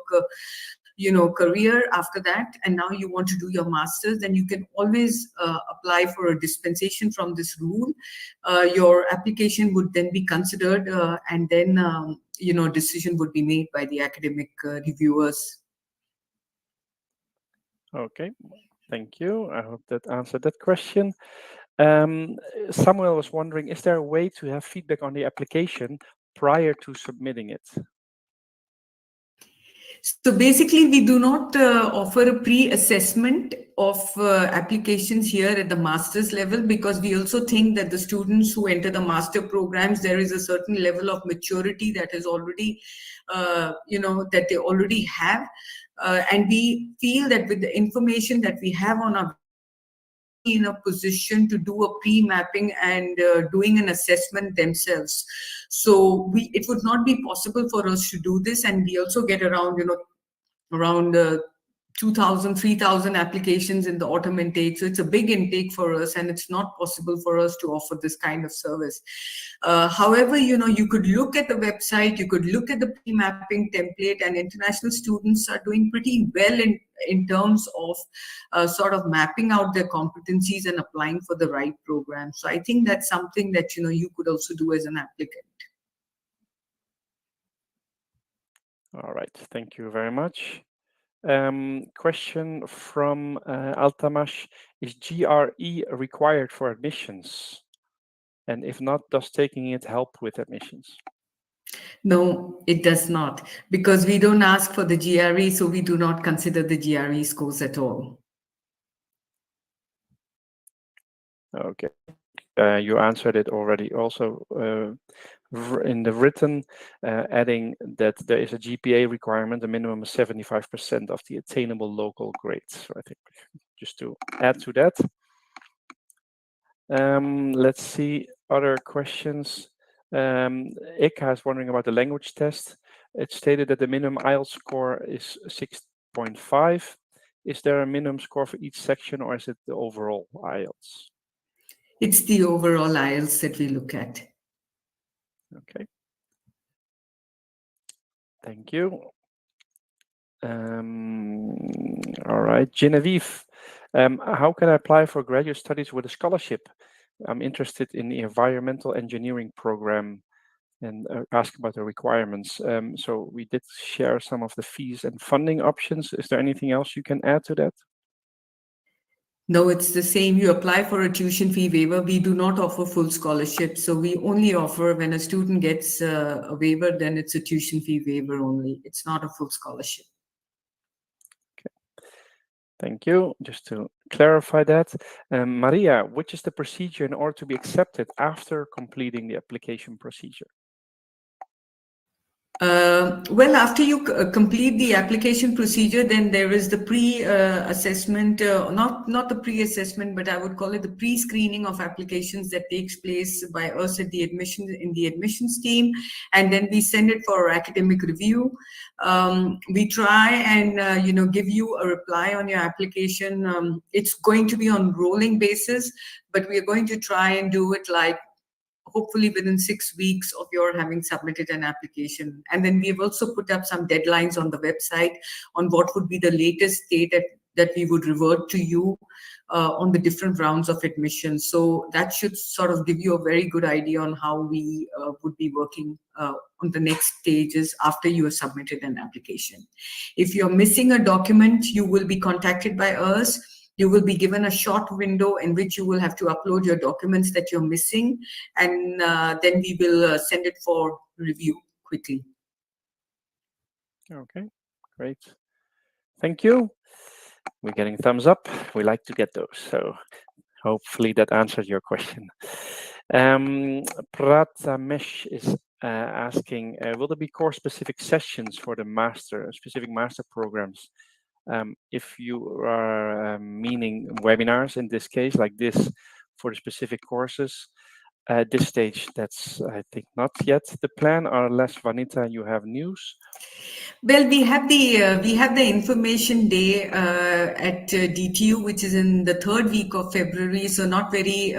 career after that, and now you want to do your master's, then you can always apply for a dispensation from this rule. Your application would then be considered, and then decision would be made by the academic reviewers. Okay, thank you. I hope that answered that question. Samuel was wondering, is there a way to have feedback on the application prior to submitting it? So basically, we do not offer a pre-assessment of applications here at the master's level, because we also think that the students who enter the master programs, there is a certain level of maturity that is already, that they already have. And we feel that with the information that we have on our in a position to do a pre-mapping and doing an assessment themselves. So it would not be possible for us to do this, and we also get around 2,000, 3,000 applications in the autumn intake. So it's a big intake for us, and it's not possible for us to offer this kind of service. However, you could look at the website, you could look at the pre-mapping template, and international students are doing pretty well in terms of sort of mapping out their competencies and applying for the right program. So I think that's something that, you could also do as an applicant. All right, thank you very much. Question from Altamash: is GRE required for admissions? And if not, does taking it help with admissions? No, it does not, because we don't ask for the GRE, so we do not consider the GRE scores at all. Okay, you answered it already also in the written, adding that there is a GPA requirement, a minimum of 75% of the attainable local grades. So I think just to add to that. Let's see other questions. Eka is wondering about the language test. It stated that the minimum IELTS score is 6.5. Is there a minimum score for each section, or is it the overall IELTS? It's the overall IELTS that we look at. Okay. Thank you. All right, Genevieve, how can I apply for graduate studies with a scholarship? I'm interested in the environmental engineering program and ask about the requirements. So we did share some of the fees and funding options. Is there anything else you can add to that? No, it's the same. You apply for a tuition fee waiver. We do not offer full scholarship. So we only offer, when a student gets a waiver, then it's a tuition fee waiver only. It's not a full scholarship. Okay. Thank you. Just to clarify that. Maria, which is the procedure in order to be accepted after completing the application procedure? Well, after you complete the application procedure, then there is the pre-assessment, not the pre-assessment, but I would call it the pre-screening of applications that takes place by us at the admissions team, and then we send it for academic review. We try and give you a reply on your application. It's going to be on rolling basis, but we are going to try and do it like hopefully within 6 weeks of your having submitted an application. And then we have also put up some deadlines on the website on what would be the latest date that we would revert to you on the different rounds of admission. So that should sort of give you a very good idea on how we would be working on the next stages after you have submitted an application. If you're missing a document, you will be contacted by us. You will be given a short window in which you will have to upload your documents that you're missing, and then we will send it for review quickly. Okay, great. Thank you. We're getting thumbs up. We like to get those. So hopefully that answered your question. Pratamesh is asking, will there be course-specific sessions for the specific master programs? If you are meaning webinars in this case, like this, for the specific courses, at this stage, that's, I think, not yet the plan, unless Vanita, you have news. Well, we have the information day at DTU, which is in the third week of February. So not very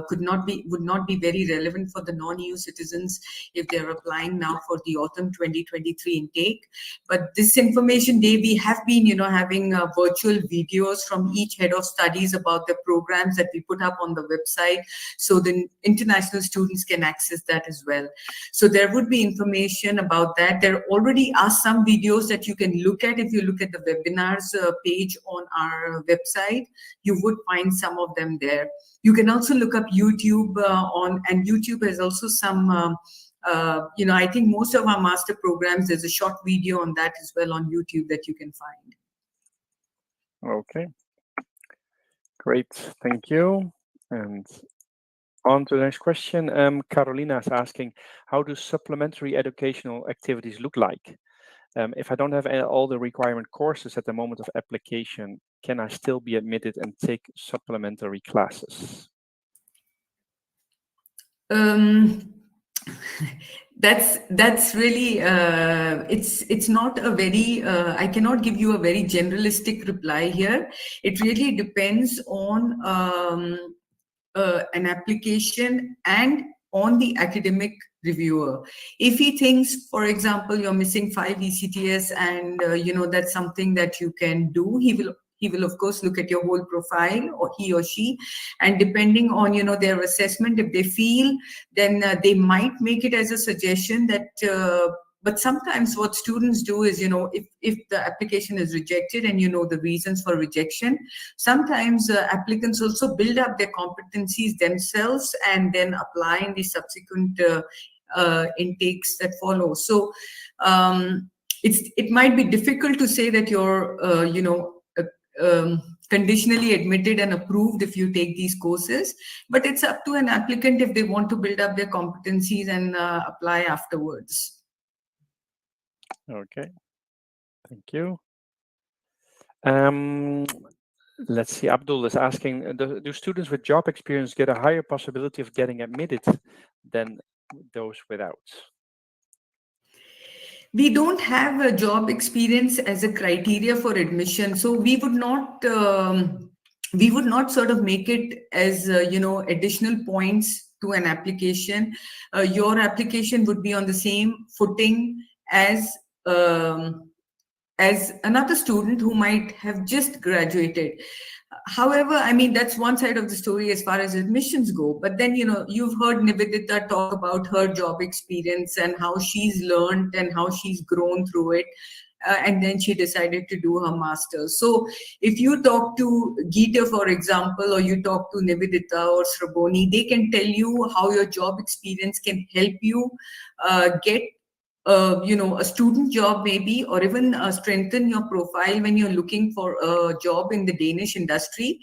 would not be very relevant for the non-EU citizens if they're applying now for the autumn 2023 intake. But this information day, we have been having virtual videos from each head of studies about the programs that we put up on the website, so the international students can access that as well. So there would be information about that. There already are some videos that you can look at. If you look at the webinars page on our website, you would find some of them there. You can also look up YouTube and YouTube has also some, I think most of our master programs, there's a short video on that as well on YouTube that you can find. Okay, great, thank you. And on to the next question. Carolina is asking, how do supplementary educational activities look like? If I don't have all the requirement courses at the moment of application, can I still be admitted and take supplementary classes? That's really it's not a very I cannot give you a very generalistic reply here. It really depends on an application and on the academic reviewer. If he thinks, for example, you're missing 5 ECTS and that's something that you can do, he will of course look at your whole profile, or he or she, and depending on their assessment, if they feel, then they might make it as a suggestion that but sometimes what students do is, if the application is rejected and the reasons for rejection, sometimes applicants also build up their competencies themselves and then apply in the subsequent intakes that follow. So it might be difficult to say that you're, conditionally admitted and approved if you take these courses, but it's up to an applicant if they want to build up their competencies and apply afterwards. Okay, thank you. Let's see, Abdul is asking, do students with job experience get a higher possibility of getting admitted than those without? We don't have a job experience as a criteria for admission, so we would not sort of make it as additional points to an application. Your application would be on the same footing as another student who might have just graduated. However, I mean, that's one side of the story as far as admissions go. But then, you've heard Nivedita talk about her job experience and how she's learned and how she's grown through it. And then she decided to do her master's. So if you talk to Geeta, for example, or you talk to Nivedita or Sraboni, they can tell you how your job experience can help you get a student job maybe, or even strengthen your profile when you're looking for a job in the Danish industry,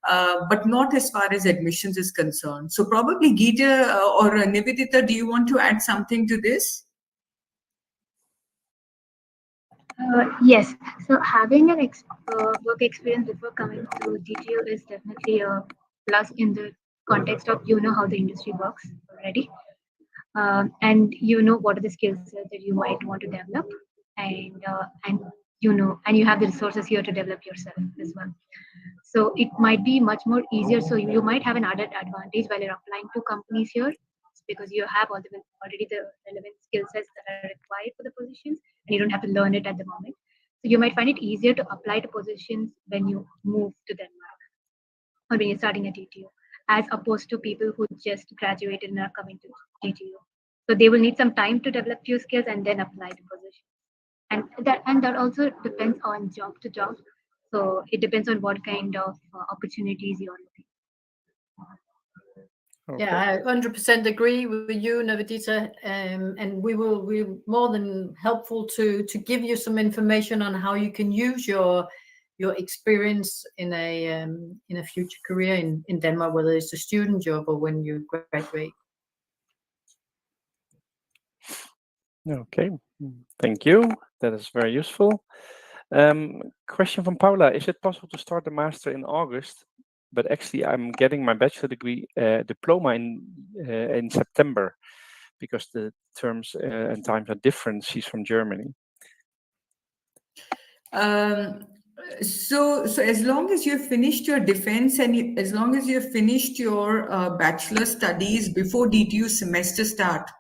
but not as far as admissions is concerned. So probably Geeta or Nivedita, do you want to add something to this? Yes. So having an work experience before coming to DTU is definitely a plus in the context of how the industry works already. And what are the skills that you might want to develop, and you have the resources here to develop yourself as well. So it might be much more easier. So you might have an added advantage while you're applying to companies here, because you have already the relevant skill sets that are required for the positions, and you don't have to learn it at the moment. So you might find it easier to apply to positions when you move to Denmark or when you're starting at DTU, as opposed to people who just graduated and are coming to DTU. So they will need some time to develop few skills and then apply to positions. And that also depends on job to job. So it depends on what kind of opportunities you're looking. Okay. Yeah, I 100% agree with you, Nivedita, and we're more than helpful to give you some information on how you can use your experience in a future career in Denmark, whether it's a student job or when you graduate. Okay, thank you. That is very useful. Question from Paula: is it possible to start the master in August? But actually, I'm getting my bachelor degree diploma in September, because the terms and times are different. She's from Germany. So as long as you've finished your defense and as long as you've finished your bachelor studies before DTU semester start,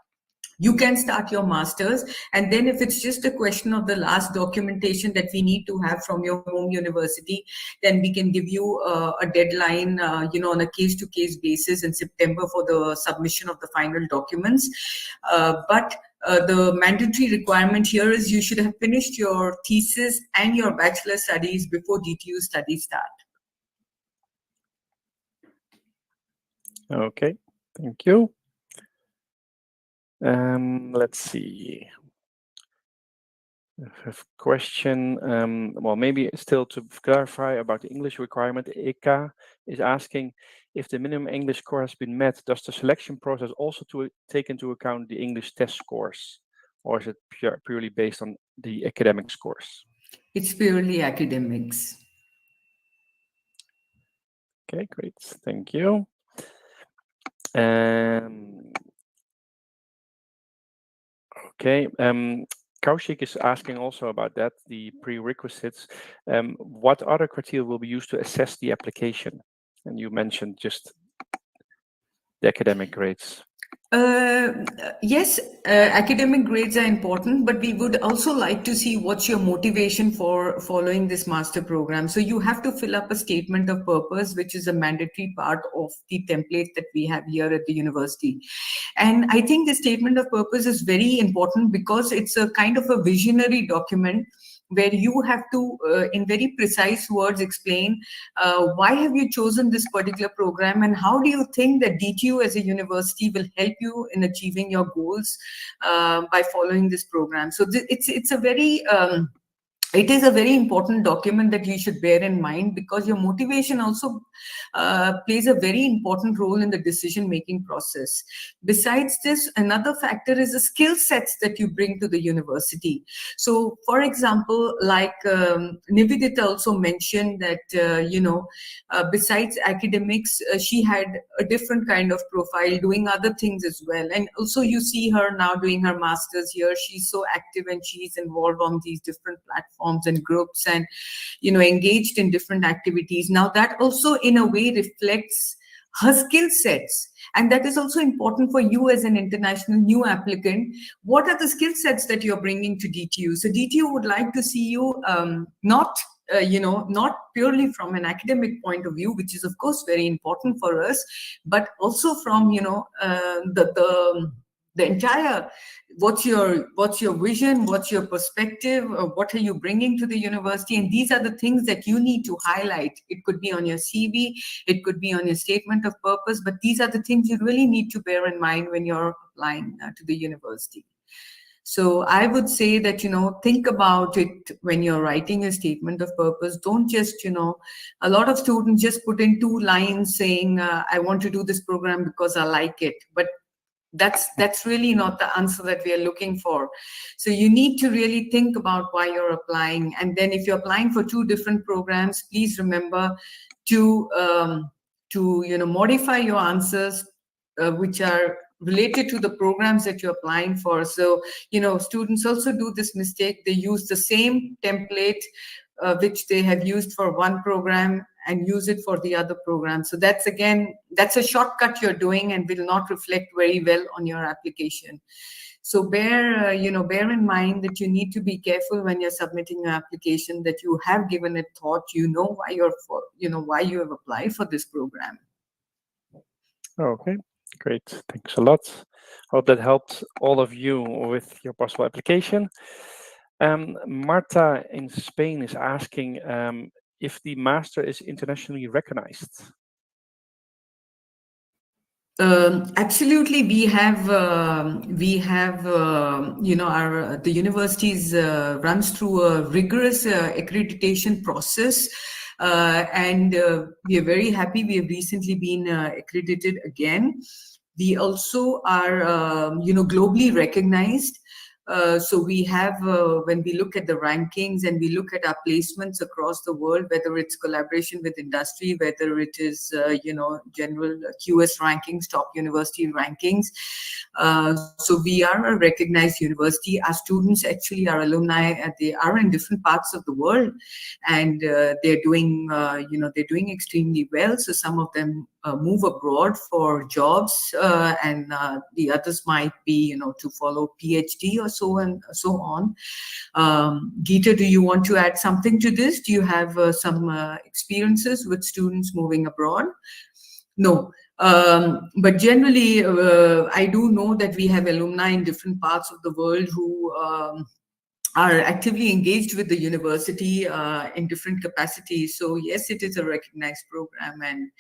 you can start your master's. And then if it's just a question of the last documentation that we need to have from your home university, then we can give you a deadline, on a case-to-case basis in September for the submission of the final documents. But the mandatory requirement here is you should have finished your thesis and your bachelor studies before DTU studies start. Okay, thank you. Let's see. I have a question. Well, maybe still to clarify about the English requirement. Eka is asking if the minimum English score has been met, does the selection process also take into account the English test scores, or is it purely based on the academic scores? It's purely academics. Okay, great. Thank you. Okay. Kaushik is asking also about that, the prerequisites. What other criteria will be used to assess the application? And you mentioned just the academic grades. Yes, academic grades are important, but we would also like to see what's your motivation for following this master program. So you have to fill up a statement of purpose, which is a mandatory part of the template that we have here at the university. And I think the statement of purpose is very important because it's a kind of a visionary document where you have to, in very precise words, explain why have you chosen this particular program and how do you think that DTU as a university will help you in achieving your goals by following this program. So it's a very it is a very important document that you should bear in mind because your motivation also plays a very important role in the decision-making process. Besides this, another factor is the skill sets that you bring to the university. So, for example, like Nivedita also mentioned that, besides academics, she had a different kind of profile, doing other things as well. And also you see her now doing her master's here. She's so active and she's involved on these different platforms and groups and engaged in different activities. Now that also in a way reflects her skill sets, and that is also important for you as an international new applicant. What are the skill sets that you're bringing to DTU? So DTU would like to see you not purely from an academic point of view, which is of course very important for us, but also from the entire, what's your vision, what's your perspective, what are you bringing to the university? And these are the things that you need to highlight. It could be on your CV, it could be on your statement of purpose, but these are the things you really need to bear in mind when you're applying to the university. So I would say that, think about it when you're writing a statement of purpose. Don't just, a lot of students just put in 2 lines saying, I want to do this program because I like it. But that's really not the answer that we are looking for. So you need to really think about why you're applying. And then if you're applying for 2 different programs, please remember to modify your answers, which are related to the programs that you're applying for. So, students also do this mistake. They use the same template which they have used for one program and use it for the other program. So that's a shortcut you're doing and will not reflect very well on your application. So bear in mind that you need to be careful when you're submitting your application, that you have given it thought, why why you have applied for this program. Okay, great. Thanks a lot. Hope that helped all of you with your possible application. Marta in Spain is asking if the master is internationally recognized. Absolutely, we have the universities runs through a rigorous accreditation process, and we are very happy. We have recently been accredited again. We also are globally recognized. So we have, when we look at the rankings and we look at our placements across the world, whether it's collaboration with industry, whether it is, general QS rankings, top university rankings. So we are a recognized university. Our students, actually, our alumni, they are in different parts of the world, and they're doing, they're doing extremely well. So some of them move abroad for jobs, and the others might be, to follow PhD or so and so on. Geeta, do you want to add something to this? Do you have some experiences with students moving abroad? No. But generally, I do know that we have alumni in different parts of the world who are actively engaged with the university in different capacities. So yes, it is a recognized program, and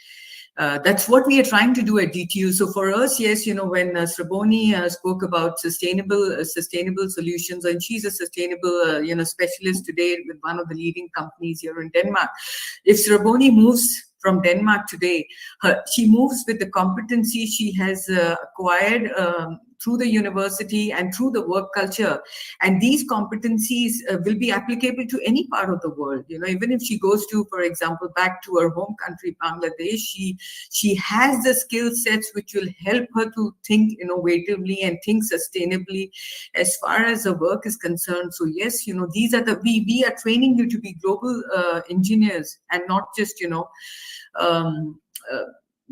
that's what we are trying to do at DTU. So for us, yes, when Sraboni spoke about sustainable solutions, and she's a sustainable specialist today with one of the leading companies here in Denmark. If Sraboni moves from Denmark today, she moves with the competency she has acquired through the university and through the work culture, and these competencies will be applicable to any part of the world. Even if she goes to, for example, back to her home country, Bangladesh, she has the skill sets which will help her to think innovatively and think sustainably as far as the work is concerned. So yes, these are we are training you to be global engineers, and not just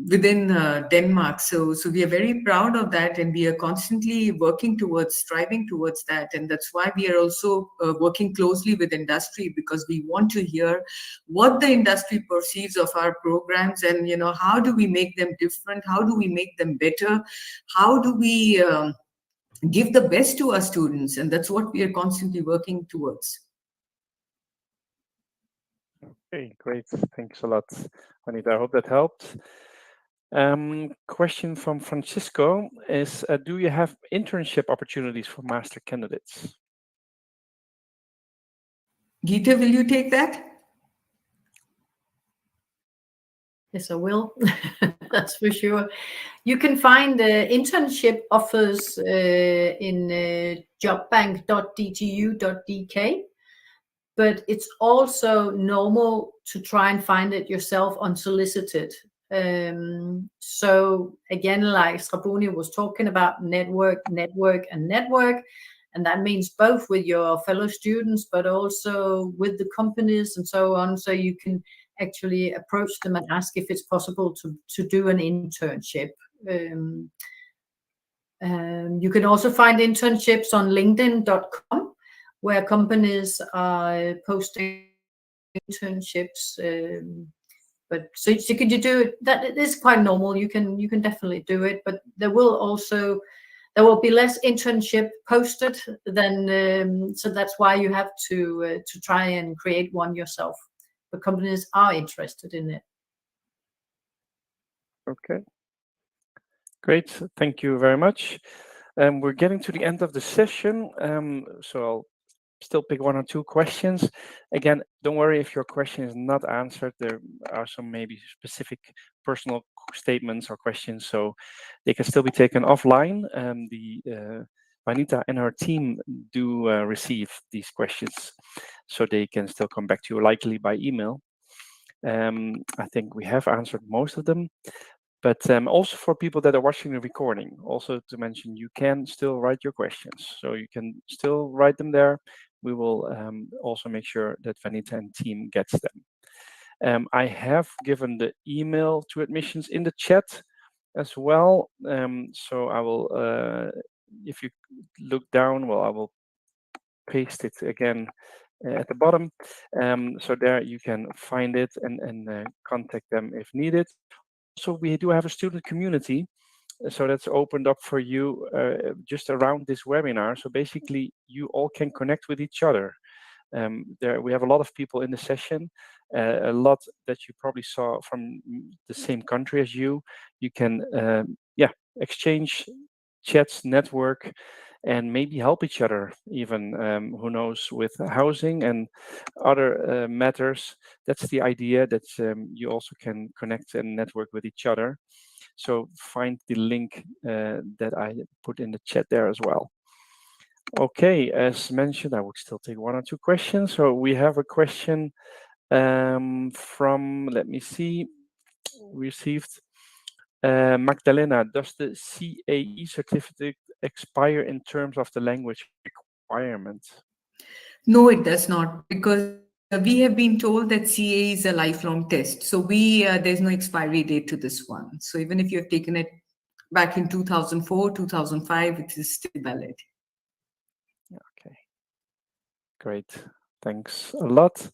within Denmark. So we are very proud of that, and we are constantly striving towards that. And that's why we are also working closely with industry, because we want to hear what the industry perceives of our programs, and how do we make them different, how do we make them better, how do we give the best to our students. And that's what we are constantly working towards. Okay, great. Thanks a lot, Anita. I hope that helped. Question from Francisco is, do you have internship opportunities for master candidates? Geeta, will you take that? Yes, I will. That's for sure. You can find internship offers in jobbank.dtu.dk, but it's also normal to try and find it yourself unsolicited. So again, like Sraboni was talking about, network, and that means both with your fellow students, but also with the companies and so on. So you can actually approach them and ask if it's possible to do an internship. You can also find internships on linkedin.com, where companies are posting internships. But so can you do it? That it is quite normal. You can definitely do it, but there will be less internship posted than so that's why you have to try and create one yourself. But companies are interested in it. Okay, great. Thank you very much. We're getting to the end of the session, so I'll still pick one or two questions. Again, don't worry if your question is not answered. There are some maybe specific personal statements or questions, so they can still be taken offline. Vanita and her team do receive these questions, so they can still come back to you, likely by email. I think we have answered most of them. But also for people that are watching the recording, also to mention, you can still write your questions. So you can still write them there. We will also make sure that Vanita and team gets them. I have given the email to admissions in the chat as well. So I will, if you look down, well, I will paste it again at the bottom. So there you can find it and contact them if needed. So we do have a student community, so that's opened up for you just around this webinar. So basically, you all can connect with each other. There we have a lot of people in the session, a lot that you probably saw from the same country as you. You can, exchange chats, network, and maybe help each other even, who knows, with housing and other matters. That's the idea, that you also can connect and network with each other. So find the link that I put in the chat there as well. Okay, as mentioned, I would still take one or two questions. So we have a question from, let me see, received Magdalena. Does the CAE certificate expire in terms of the language requirement? No, it does not, because we have been told that CA is a lifelong test. So there's no expiry date to this one. So even if you have taken it back in 2004, 2005, it is still valid. Okay, great. Thanks a lot.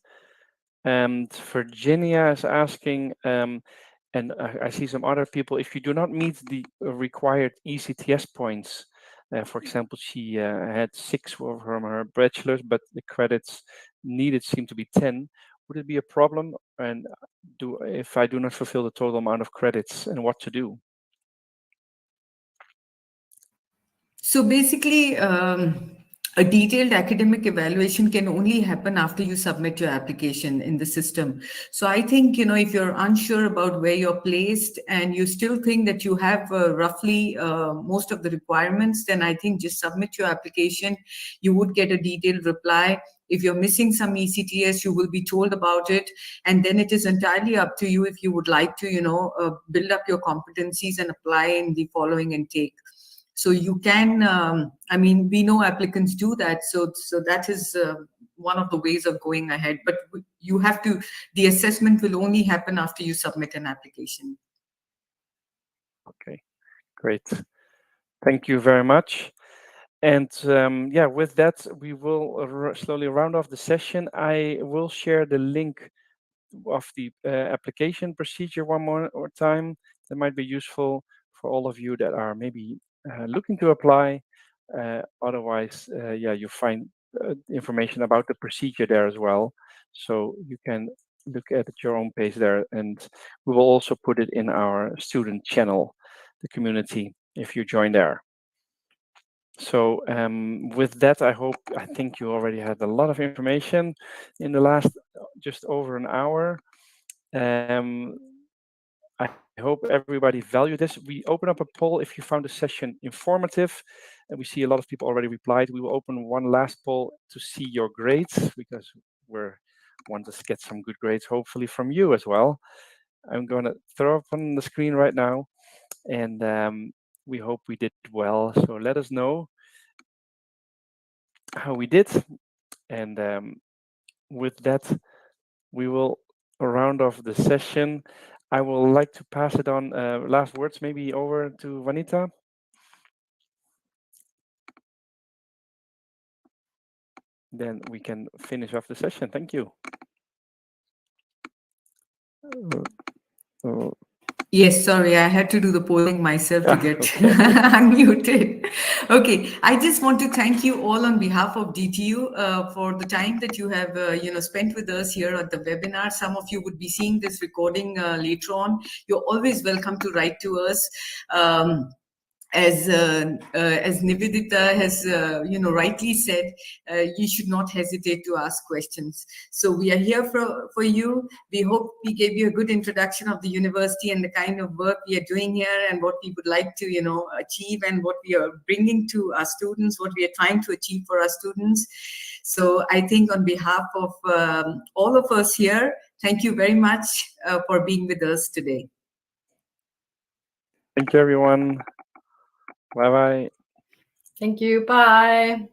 And Virginia is asking, and I see some other people, if you do not meet the required ECTS points, for example, she had 6 from her bachelor's, but the credits needed seem to be 10. Would it be a problem? And if I do not fulfill the total amount of credits, and what to do? So basically, a detailed academic evaluation can only happen after you submit your application in the system. So I think, if you're unsure about where you're placed and you still think that you have roughly most of the requirements, then I think just submit your application. You would get a detailed reply. If you're missing some ECTS, you will be told about it. And then it is entirely up to you if you would like to, build up your competencies and apply in the following intake. So you can, we know applicants do that. So that is one of the ways of going ahead. But the assessment will only happen after you submit an application. Okay, great. Thank you very much. And with that, we will slowly round off the session. I will share the link of the application procedure one more time. That might be useful for all of you that are maybe looking to apply. Otherwise, you find information about the procedure there as well. So you can look at your own pace there. And we will also put it in our student channel, the community, if you join there. So with that, I think you already had a lot of information in the last just over an hour. I hope everybody valued this. We open up a poll if you found the session informative, and we see a lot of people already replied. We will open one last poll to see your grades, because we want to get some good grades, hopefully from you as well. I'm going to throw up on the screen right now, and we hope we did well. So let us know how we did, and with that, we will round off the session. I would like to pass it on, last words maybe over to Vanita. Then we can finish off the session. Thank you. Yes, sorry, I had to do the polling myself to get Okay. unmuted. Okay, I just want to thank you all on behalf of DTU for the time that you have, spent with us here at the webinar. Some of you would be seeing this recording later on. You're always welcome to write to us. As Nivedita has, rightly said, you should not hesitate to ask questions. So we are here for you. We hope we gave you a good introduction of the university and the kind of work we are doing here and what we would like to, achieve, and what we are bringing to our students, what we are trying to achieve for our students. So I think on behalf of all of us here, thank you very much for being with us today. Thank you, everyone. Bye-bye. Thank you. Bye.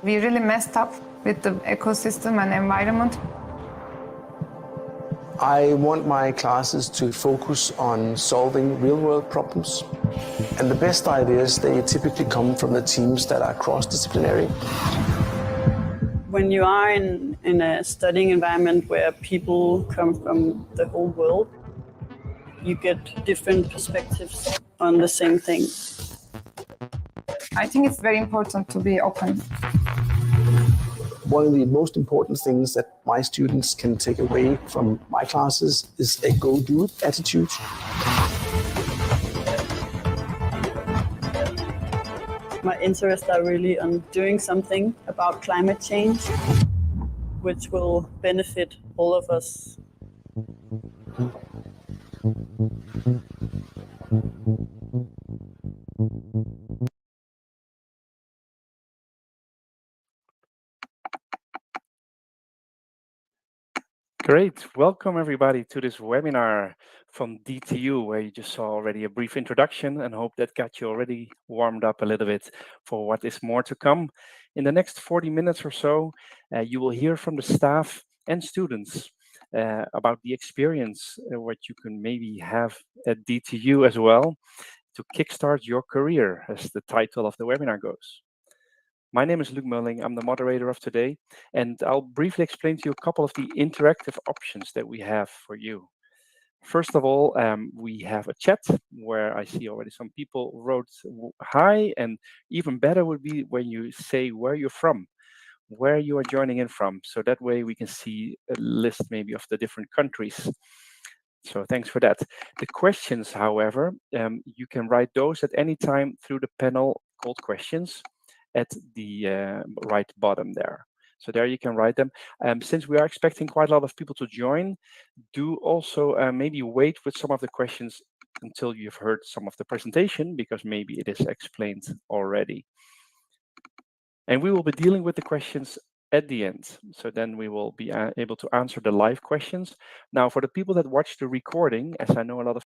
We really messed up with the ecosystem and environment. I want my classes to focus on solving real-world problems. And the best ideas, they typically come from the teams that are cross-disciplinary. When you are in a studying environment where people come from the whole world, you get different perspectives on the same thing. I think it's very important to be open. One of the most important things that my students can take away from my classes is a go-do attitude. My interests are really on doing something about climate change, which will benefit all of us. Great. Welcome everybody to this webinar from DTU, where you just saw already a brief introduction, and hope that got you already warmed up a little bit for what is more to come. In the next 40 minutes or so, you will hear from the staff and students about the experience, what you can maybe have at DTU as well to kickstart your career, as the title of the webinar goes. My name is Luc Mulling. I'm the moderator of today, and I'll briefly explain to you a couple of the interactive options that we have for you. First of all, we have a chat where I see already some people wrote hi, and even better would be when you say where you're from, where you are joining in from. So that way we can see a list maybe of the different countries. So thanks for that. The questions, however, you can write those at any time through the panel called questions at the right bottom there. So there you can write them. Since we are expecting quite a lot of people to join, do also maybe wait with some of the questions until you've heard some of the presentation, because maybe it is explained already. And we will be dealing with the questions at the end. So then we will be able to answer the live questions. Now, for the people that watch the recording, as I know a lot of